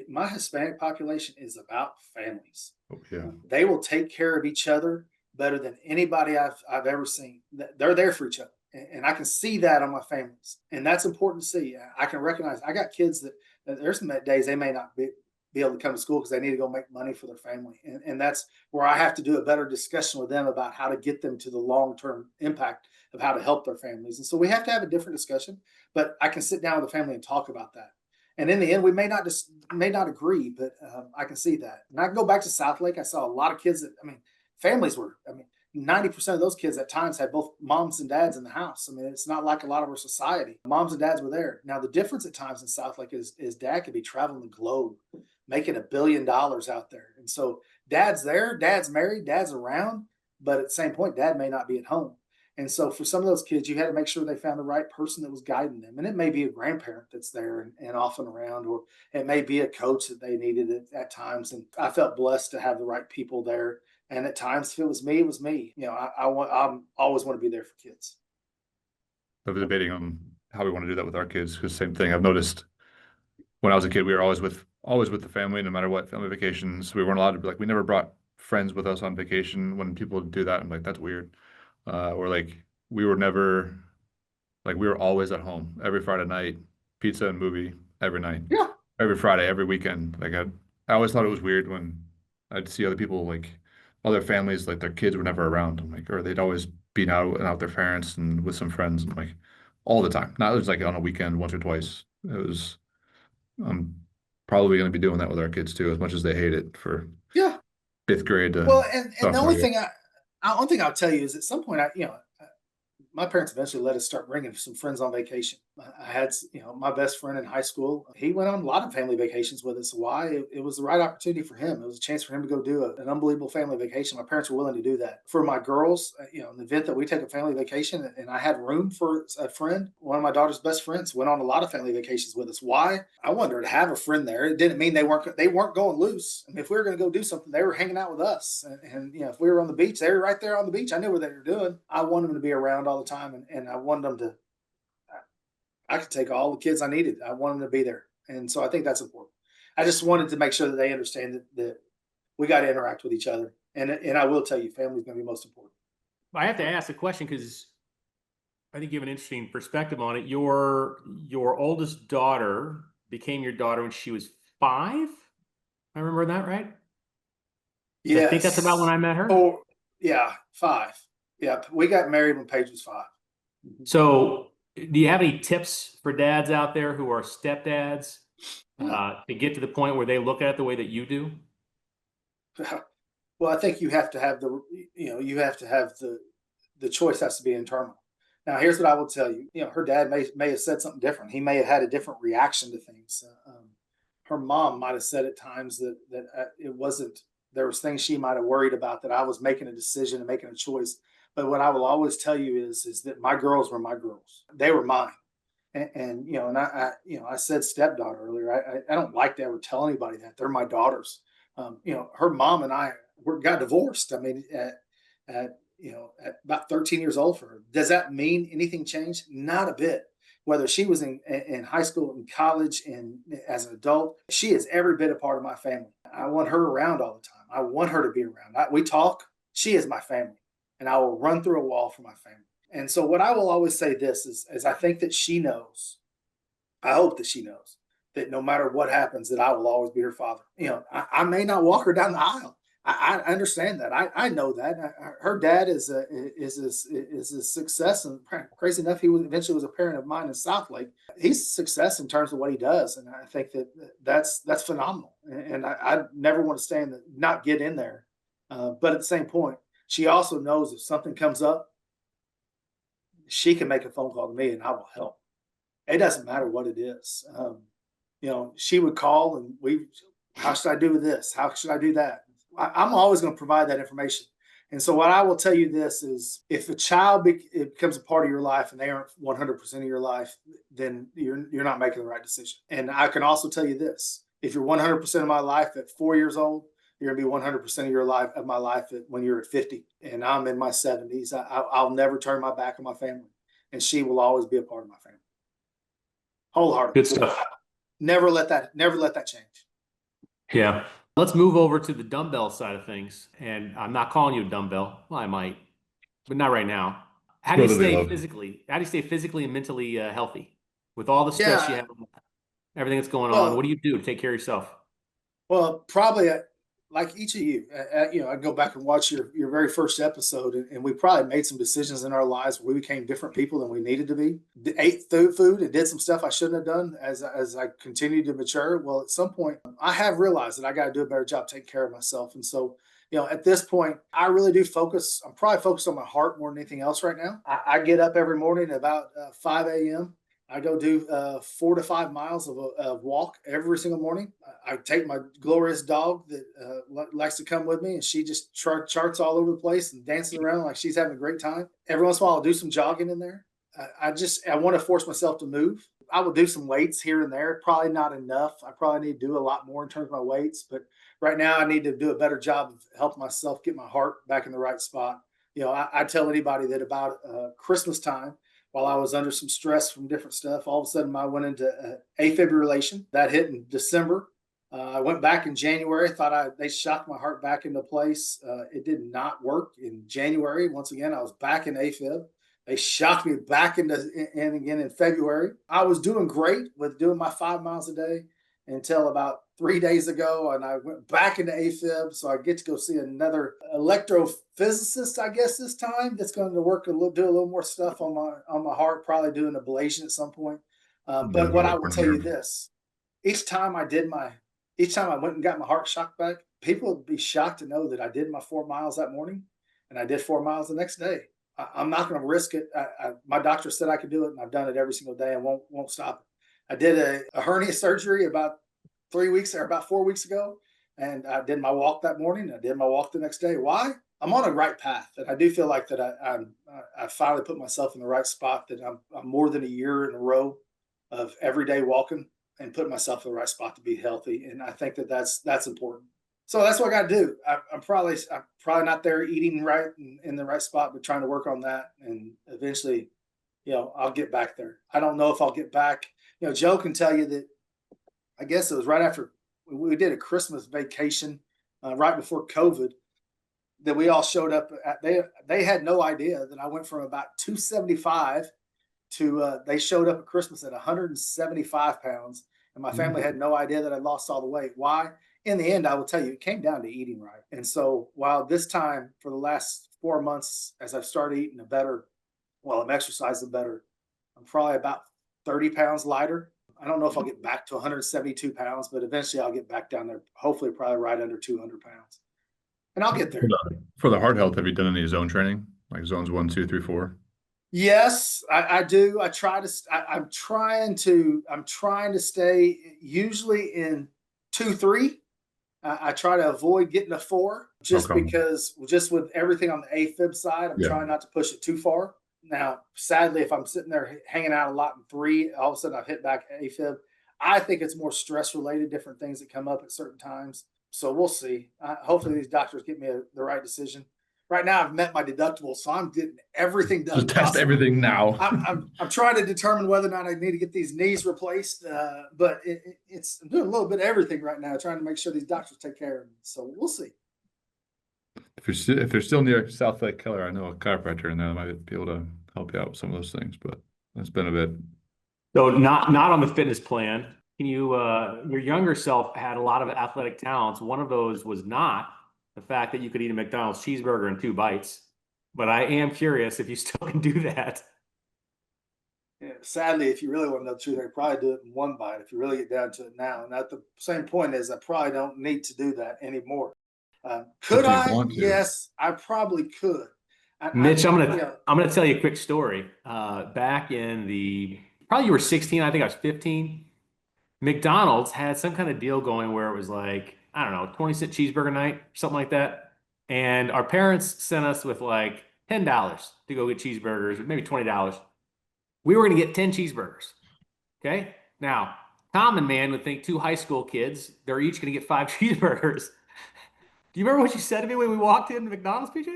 my Hispanic population is about families. Oh, yeah. They will take care of each other better than anybody I've ever seen. They're there for each other. And I can see that on my families. And that's important to see. I can recognize I got kids that there's some days they may not be able to come to school because they need to go make money for their family. And that's where I have to do a better discussion with them about how to get them to the long-term impact of how to help their families. And so we have to have a different discussion, but I can sit down with the family and talk about that. And in the end, we may not agree, but I can see that. And I can go back to Southlake. I saw a lot of kids that, I mean, families were, I mean, 90% of those kids at times had both moms and dads in the house. I mean, it's not like a lot of our society. Moms and dads were there. Now, the difference at times in Southlake is dad could be traveling the globe, making $1 billion out there. And so dad's there, dad's married, dad's around, but at the same point, dad may not be at home. And so for some of those kids, you had to make sure they found the right person that was guiding them. And it may be a grandparent that's there and off and around, or it may be a coach that they needed at times. And I felt blessed to have the right people there. And at times, if it was me, it was me. You know, I'm always want to be there for kids. I was debating on how we want to do that with our kids because same thing. I've noticed when I was a kid, we were always with the family, no matter what, family vacations. We weren't allowed to be like, we never brought friends with us on vacation. When people do that, I'm like, that's weird. Or like we were never like we were always at home every Friday night, pizza and movie every night, Yeah. every Friday, every weekend. Like I always thought it was weird when I'd see other people like other families like their kids were never around. I'm like, or they'd always been out and out with their parents and with some friends. I'm like all the time. Not just like on a weekend once or twice. It was I'm probably going to be doing that with our kids too, as much as they hate it for Yeah. fifth grade to Well, and the sophomore only year. thing only thing I'll tell you is at some point, my parents eventually let us start bringing some friends on vacation. I had, my best friend in high school. He went on a lot of family vacations with us. Why? It was the right opportunity for him. It was a chance for him to go do an unbelievable family vacation. My parents were willing to do that. For my girls, in the event that we take a family vacation and I had room for a friend, one of my daughter's best friends went on a lot of family vacations with us. Why? I wanted her to have a friend there. It didn't mean they weren't going loose. I mean, if we were going to go do something, they were hanging out with us. And if we were on the beach, they were right there on the beach. I knew what they were doing. I wanted them to be around all the time, and I wanted them to. I could take all the kids I needed. I wanted them to be there, and so I think that's important. I just wanted to make sure that they understand that we got to interact with each other, and I will tell you, family is going to be most important. I have to ask a question because I think you have an interesting perspective on it. Your oldest daughter became your daughter when she was 5. I remember that right? Yeah, I think that's about when I met her. Oh, yeah, 5. Yeah, we got married when Paige was 5. So, do you have any tips for dads out there who are stepdads to get to the point where they look at it the way that you do? Well, I think you have to have the choice has to be internal. Now, here's what I will tell you. Her dad may have said something different. He may have had a different reaction to things. Her mom might have said at times that it wasn't. There was things she might have worried about that I was making a decision and making a choice. But what I will always tell you is that my girls were my girls. They were mine. And I said stepdaughter earlier. I don't like to ever tell anybody that they're my daughters. Her mom and I got divorced. I mean, at about 13 years old for her. Does that mean anything changed? Not a bit. Whether she was in high school, in college, and as an adult, she is every bit a part of my family. I want her around all the time. I want her to be around. We talk. She is my family, and I will run through a wall for my family. And so, what I will always say this is I think that she knows. I hope that she knows that no matter what happens, that I will always be her father. I may not walk her down the aisle. I understand that. I know that. Her dad is a success, and crazy enough, he was eventually was a parent of mine in South Lake. He's a success in terms of what he does, and I think that that's phenomenal. And I never want to stand that not get in there. But at the same point, she also knows if something comes up, she can make a phone call to me, and I will help. It doesn't matter what it is. She would call, and how should I do this? How should I do that? I'm always going to provide that information. And so what I will tell you this is, if a child it becomes a part of your life and they aren't 100% of your life, then you're not making the right decision. And I can also tell you this: if you're 100% of my life at 4 years old, you're going to be 100% of your life of my life when you're at 50. And I'm in my 70s. I'll never turn my back on my family, and she will always be a part of my family. Wholeheartedly. Good stuff. Never let that change. Yeah. Let's move over to the dumbbell side of things. And I'm not calling you a dumbbell. Well, I might, but not right now. How do you Brotherly stay love. physically? How do you stay physically and mentally healthy with all the stress you Yeah. have, everything that's going on? Well, What do you do to take care of yourself? Well, probably like each of you, I go back and watch your very first episode, and we probably made some decisions in our lives where we became different people than we needed to be. Ate food and did some stuff I shouldn't have done as I continued to mature. Well, at some point, I have realized that I got to do a better job taking care of myself, and so. At this point, I really do focus. I'm probably focused on my heart more than anything else right now. I get up every morning at about 5 a.m. I go do 4 to 5 miles of walk every single morning. I take my glorious dog that likes to come with me, and she just charts all over the place and dances around like she's having a great time. Every once in a while, I'll do some jogging in there. I want to force myself to move. I will do some weights here and there. Probably not enough. I probably need to do a lot more in terms of my weights, but right now I need to do a better job of helping myself get my heart back in the right spot. I tell anybody that about Christmas time, while I was under some stress from different stuff, all of a sudden I went into afibrillation. That hit in December. I went back in January. They shocked my heart back into place. It did not work in January. Once again, I was back in AFib. They shocked me back in again in February. I was doing great with doing my 5 miles a day until about 3 days ago, and I went back into AFib. So I get to go see another electrophysicist, I guess, this time, that's going to do a little more stuff on my heart, probably do an ablation at some point. But what I will tell you this: each time I went and got my heart shocked back, people would be shocked to know that I did my 4 miles that morning, and I did 4 miles the next day. I'm not going to risk it. My doctor said I could do it, and I've done it every single day and won't stop it. I did a hernia surgery about 4 weeks ago, and I did my walk that morning. I did my walk the next day. Why? I'm on a right path, and I do feel like that I finally put myself in the right spot. That I'm more than a year in a row of everyday walking and putting myself in the right spot to be healthy, and I think that that's important. So that's what I got to do. I'm probably not there eating right in the right spot, but trying to work on that, and eventually, I'll get back there. I don't know if I'll get back. Joe can tell you that. I guess it was right after we did a Christmas vacation, right before COVID, that we all showed up. They had no idea that I went from about 275 to they showed up at Christmas at 175 pounds, and my family had no idea that I lost all the weight. Why? In the end, I will tell you, it came down to eating right. And so while this time for the last 4 months, as I've started eating I'm exercising better, I'm probably about 30 pounds lighter. I don't know if I'll get back to 172 pounds, but eventually I'll get back down there, hopefully probably right under 200 pounds. And I'll get there. For the heart health, have you done any zone training, like zones 1, 2, 3, 4? Yes, I do. I'm trying to stay usually in 2, 3. I try to avoid getting a 4 because just with everything on the AFib side, I'm trying not to push it too far. Now, sadly, if I'm sitting there hanging out a lot in 3, all of a sudden I've hit back AFib. I think it's more stress related, different things that come up at certain times. So we'll see. Hopefully these doctors get me the right decision. Right now, I've met my deductible, so I'm getting everything done. Just test everything now. I'm trying to determine whether or not I need to get these knees replaced, but I'm doing a little bit of everything right now, trying to make sure these doctors take care of me. So we'll see. If they're still near South Lake Keller, I know a chiropractor in there that might be able to help you out with some of those things, but that's been a bit. So not on the fitness plan. Can you, your younger self had a lot of athletic talents. One of those was not the fact that you could eat a McDonald's cheeseburger in 2 bites, but I am curious if you still can do that. Yeah, sadly, if you really want to know the truth, I probably do it in 1 bite if you really get down to it now. And at the same point is, I probably don't need to do that anymore. Could If you I? want to. Yes, I probably could. Mitch, you know, I'm gonna tell you a quick story. Back in the probably you were 16, I think I was 15. McDonald's had some kind of deal going where it was like, I don't know, 20-cent cheeseburger night, something like that. And our parents sent us with like $10 to go get cheeseburgers, maybe $20. We were gonna get 10 cheeseburgers. Okay. Now, common man would think 2 high school kids, they're each gonna get 5 cheeseburgers. Do you remember what you said to me when we walked into McDonald's, PJ?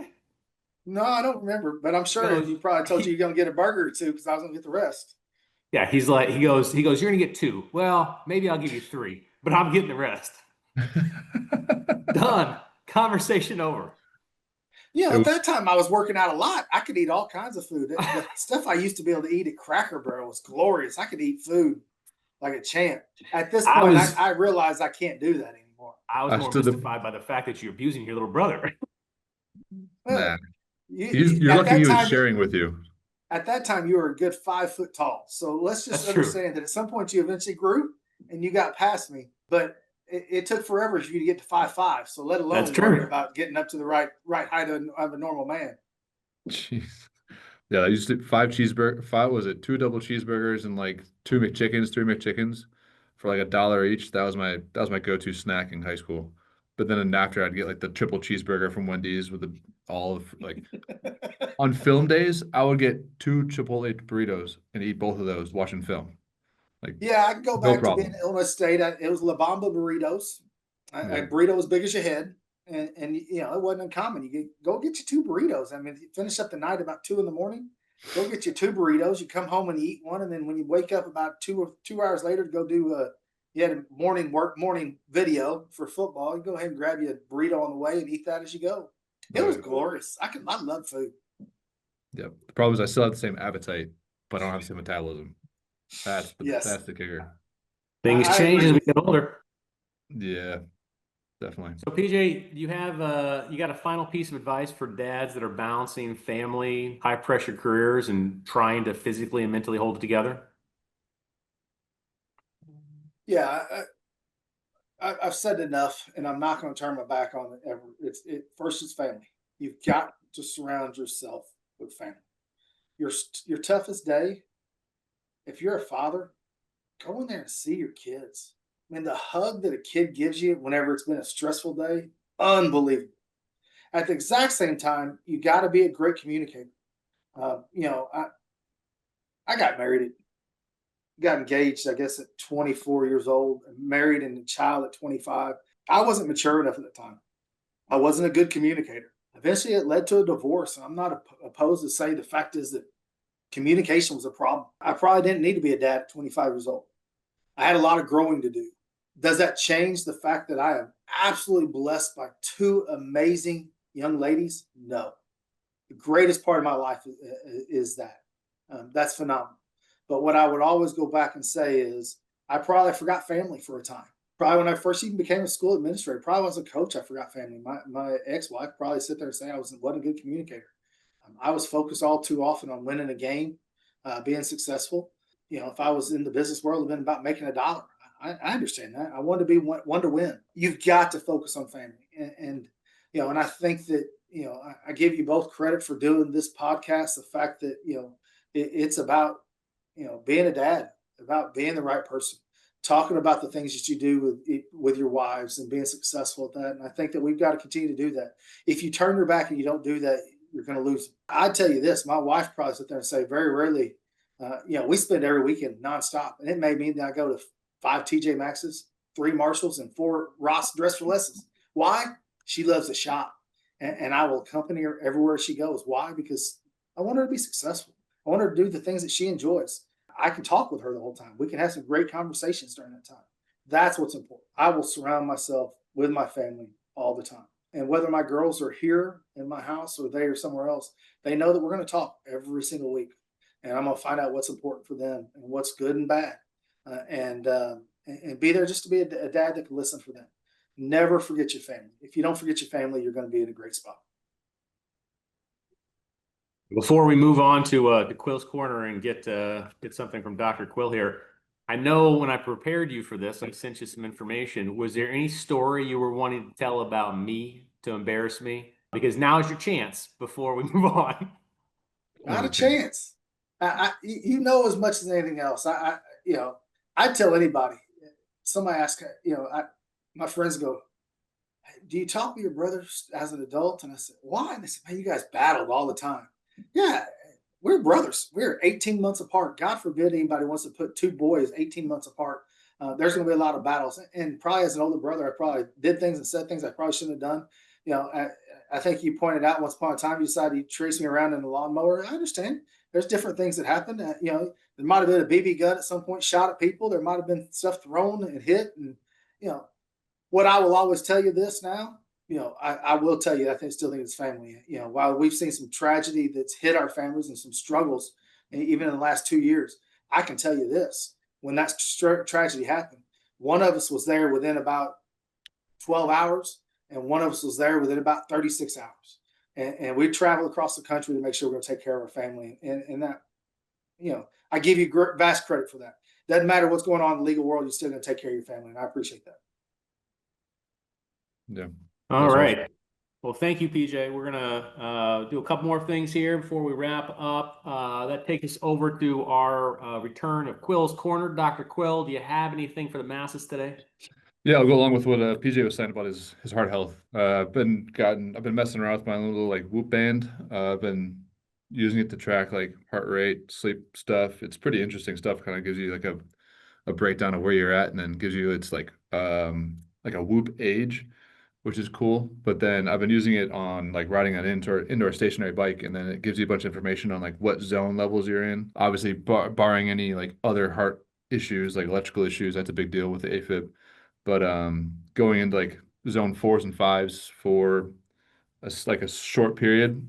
no, I don't remember, but I'm sure No, you probably told you you're going to get a burger or two because I was going to get the rest. yeah, he's like, he goes, you're gonna get 2. Well, maybe I'll give you 3, but I'm getting the rest. Done. Conversation over. You know, It at was- that time I was working out a lot. I could eat all kinds of food. The stuff I used to be able to eat at Cracker Barrel was glorious. I could eat food like a champ. At this I point, was- I realized I can't do that anymore. I was I more stood the- mystified by the fact that you're abusing your little brother. Nah. You- You're at lucky that he was time- sharing with you. At that time, you were a good 5 foot tall. So let's just That's true. understand that at some point you eventually grew and you got past me. But it took forever for you to get to 5'5". So let alone That's worry true. about getting up to the right height of a normal man. Jeez. Yeah, I used to 5 was it 2 double cheeseburgers and like 2 McChickens, 3 McChickens for like $1 each. That was my go-to snack in high school. But then after I'd get like the triple cheeseburger from Wendy's with the olive like on film days, I would get 2 Chipotle burritos and eat both of those watching film. Like Yeah, I can go No back to problem. being at Illinois State. It was La Bamba burritos. A Yeah. burrito as big as your head. And you know, it wasn't uncommon. Go get you 2 burritos. I mean, you finish up the night about 2 a.m. Go get you 2 burritos. You come home and you eat one, and then when you wake up about 2 hours later to go do you had a morning video for football, you go ahead and grab you a burrito on the way and eat that as you go. It was Right. glorious. I love food. Yep. The problem is I still have the same appetite, but I don't have the same metabolism. That's Yes. the kicker. Things I change as agree. we get older. Yeah, definitely. So PJ, you got a final piece of advice for dads that are balancing family, high pressure careers, and trying to physically and mentally hold it together? Yeah, I've said enough, and I'm not going to turn my back on it ever. First, it's family. You've got to surround yourself with family. Your toughest day, if you're a father, go in there and see your kids. I mean, the hug that a kid gives you whenever it's been a stressful day, unbelievable. At the exact same time, you got to be a great communicator. You know, I got married, got engaged, I guess, at 24 years old, and married and a child at 25. I wasn't mature enough at the time. I wasn't a good communicator. Eventually, it led to a divorce. And I'm not opposed to say the fact is that communication was a problem. I probably didn't need to be a dad at 25 years old. I had a lot of growing to do. Does that change the fact that I am absolutely blessed by 2 amazing young ladies? No. The greatest part of my life is that. That's phenomenal. But what I would always go back and say is I probably forgot family for a time. Probably when I first even became a school administrator, probably as a coach, I forgot family. My ex-wife probably sit there and say I wasn't a good communicator. I was focused all too often on winning a game, being successful. You know, if I was in the business world, it'd been about making $1. I understand that. I wanted to be one to win. You've got to focus on family, and you know, and I think that I give you both credit for doing this podcast. The fact that it's about being a dad, about being the right person, talking about the things that you do with your wives and being successful at that. And I think that we've got to continue to do that. If you turn your back and you don't do that, you're going to lose. I tell you this, my wife probably sit there and say very rarely, we spend every weekend nonstop. And it may mean that I go to 5 TJ Maxx's, 3 Marshalls, and 4 Ross Dress for Lessons. Why? She loves to shop. And I will accompany her everywhere she goes. Why? Because I want her to be successful. I want her to do the things that she enjoys. I can talk with her the whole time. We can have some great conversations during that time. That's what's important. I will surround myself with my family all the time. And whether my girls are here in my house or they are somewhere else, they know that we're going to talk every single week. And I'm going to find out what's important for them and what's good and bad. And be there just to be a dad that can listen for them. never forget your family. If you don't forget your family, you're going to be in a great spot. Before we move on to Quill's Corner and get something from Dr. Quill here, I know when I prepared you for this, I sent you some information. Was there any story you were wanting to tell about me to embarrass me? Because now is your chance before we move on. Not a chance. You know as much as anything else. I tell anybody. Somebody asks, my friends go, "Do you talk with your brothers as an adult?" And I said, "Why?" And they said, "Man, you guys battled all the time." Yeah, we're brothers. We're 18 months apart. God forbid anybody wants to put two boys 18 months apart. There's going to be a lot of battles. And probably as an older brother, I probably did things and said things I probably shouldn't have done. I think you pointed out once upon a time you decided you chased me around in a lawnmower. I understand. There's different things that happen. There might have been a BB gun at some point shot at people. There might have been stuff thrown and hit. And, you know, what I will always tell you this now, I will tell you, I still think it's family. While we've seen some tragedy that's hit our families and some struggles, even in the last 2 years, I can tell you this: when that tragedy happened, one of us was there within about 12 hours, and one of us was there within about 36 hours. And we traveled across the country to make sure we're going to take care of our family. And that, I give you vast credit for that. Doesn't matter what's going on in the legal world, you're still going to take care of your family. And I appreciate that. Yeah. All That's right. awesome. Well, thank you, PJ. We're gonna do a couple more things here before we wrap up. That takes us over to our return of Quill's Corner. Dr. Quill, do you have anything for the masses today? Yeah, I'll go along with what PJ was saying about his heart health. I've been messing around with my little like Whoop band. I've been using it to track like heart rate, sleep stuff. It's pretty interesting stuff. Kind of gives you like a breakdown of where you're at, and then gives you it's like a Whoop age, which is cool. But then I've been using it on like riding an indoor stationary bike, and then it gives you a bunch of information on like what zone levels you're in. Obviously, barring any like other heart issues, like electrical issues, that's a big deal with the AFib. But going into like zone 4s and 5s for like a short period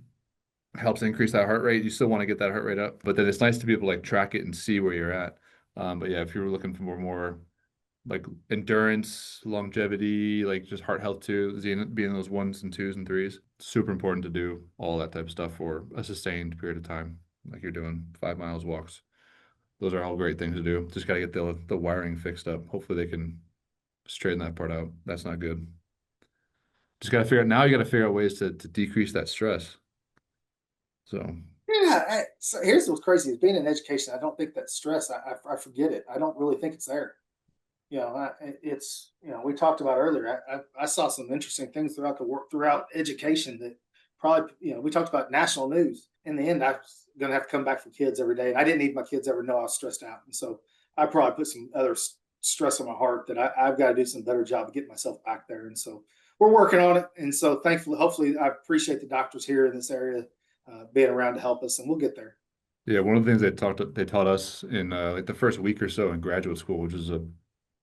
helps increase that heart rate. You still want to get that heart rate up, but then it's nice to be able to like track it and see where you're at. But yeah, if you're looking for more like endurance, longevity, like just heart health too, being those 1s and 2s and 3s, super important to do all that type of stuff for a sustained period of time, like you're doing 5 miles walks. Those are all great things to do. Just got to get the wiring fixed up. Hopefully they can straighten that part out. That's not good. Just got to figure out now. You got to figure out ways to decrease that stress. So Yeah. So here's what's crazy: is being in education. I don't think that stress. I forget it. I don't really think it's there. It's we talked about earlier. I saw some interesting things throughout education that probably we talked about national news. In the end, I'm going to have to come back for kids every day, and I didn't need my kids ever know I was stressed out, and so I probably put some other stress on my heart that I've got to do some better job of getting myself back there, and so we're working on it. And so thankfully, hopefully, I appreciate the doctors here in this area being around to help us, and we'll get there. yeah, one of the things they taught us in like the first week or so in graduate school, which is a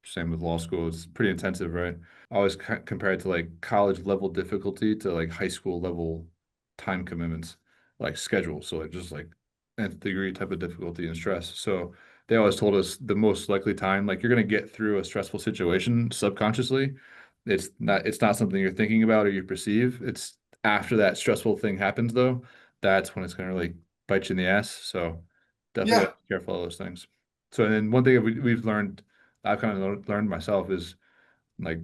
same with law school, it's pretty intensive, right? I always compare it to like college level difficulty to like high school level time commitments, like schedule. So like just like nth degree type of difficulty and stress. So they always told us the most likely time, like you're gonna get through a stressful situation subconsciously. It's not something you're thinking about or you perceive. It's after that stressful thing happens though, that's when it's gonna really bite you in the ass. So definitely Yeah. gotta be careful of those things. So and then one thing we've learned, I've kind of learned myself, is like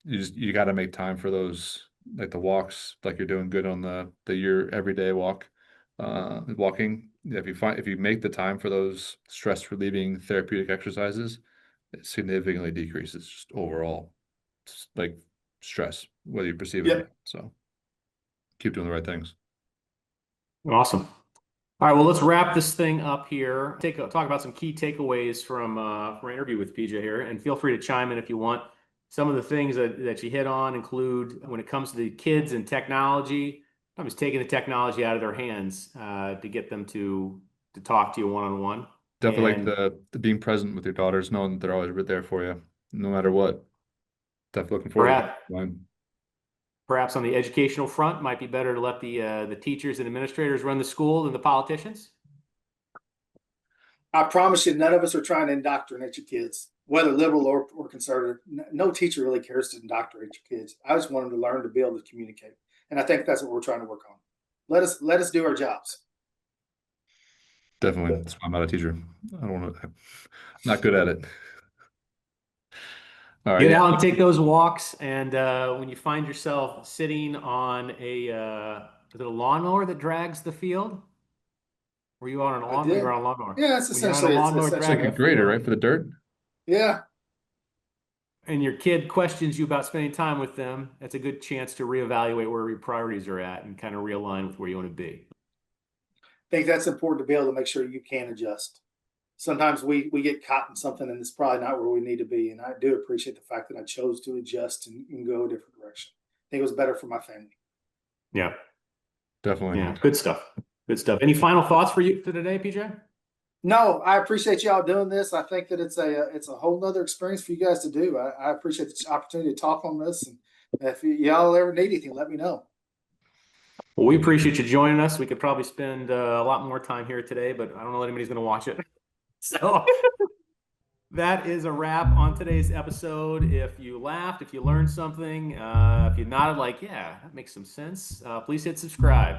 you got to make time for those, like the walks, like you're doing good on the your everyday walking. If you make the time for those stress relieving therapeutic exercises, it significantly decreases just overall like stress, whether you perceive it or not. Yep. So keep doing the right things. Awesome. All right, well, let's wrap this thing up here. Talk about some key takeaways from our interview with PJ here, and feel free to chime in if you want. Some of the things that you hit on include when it comes to the kids and technology, I'm just taking the technology out of their hands to get them to talk to you one-on-one. Definitely like And the being present with your daughters, knowing that they're always right there for you, no matter what. Definitely looking forward to perhaps that. perhaps on the educational front, might be better to let the teachers and administrators run the school than the politicians. I promise you, none of us are trying to indoctrinate your kids, whether liberal or conservative. No teacher really cares to indoctrinate your kids. I just want them to learn to be able to communicate. And I think that's what we're trying to work on. Let us do our jobs. Definitely. That's why I'm not a teacher. I don't want to, I'm not good at it. All right. Get Yeah. out and take those walks. And when you find yourself sitting on is it a lawnmower that drags the field? Were you on a lawnmower? did. You're on a lawnmower. Yeah, it's When you're on a essentially, lawnmower It's like dragging a the grader, field, right? For the dirt. yeah. and your kid questions you about spending time with them, that's a good chance to reevaluate where your priorities are at and kind of realign with where you want to be. I think that's important to be able to make sure you can adjust. Sometimes we get caught in something and it's probably not where we need to be. And I do appreciate the fact that I chose to adjust and go a different direction. I think it was better for my family. Yeah. Definitely. Yeah. Good stuff. Good stuff. Any final thoughts for you for today, PJ? No, I appreciate y'all doing this. I think that it's a whole nother experience for you guys to do. I appreciate the opportunity to talk on this. And if y'all ever need anything, let me know. Well, we appreciate you joining us. We could probably spend a lot more time here today, but I don't know if anybody's going to watch it. So that is a wrap on today's episode. If you laughed, if you learned something, if you nodded like, yeah, that makes some sense, please hit subscribe.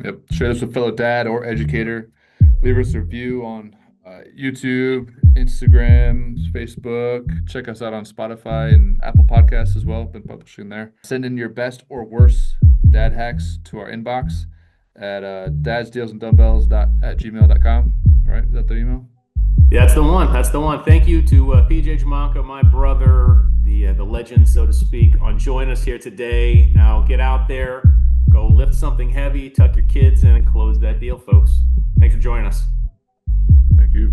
Yep. Share this with a fellow dad or educator. Leave us a review on YouTube, Instagram, Facebook. Check us out on Spotify and Apple Podcasts as well. Been publishing there. Send in your best or worst dad hacks to our inbox at dadsdealsanddumbbells@gmail.com. Right? Is that the email? Yeah, that's the one. That's the one. Thank you to PJ Jamanko, my brother, the legend, so to speak, on joining us here today. Now get out there, go lift something heavy, tuck your kids in, and close that deal, folks. Thanks for joining us. Thank you.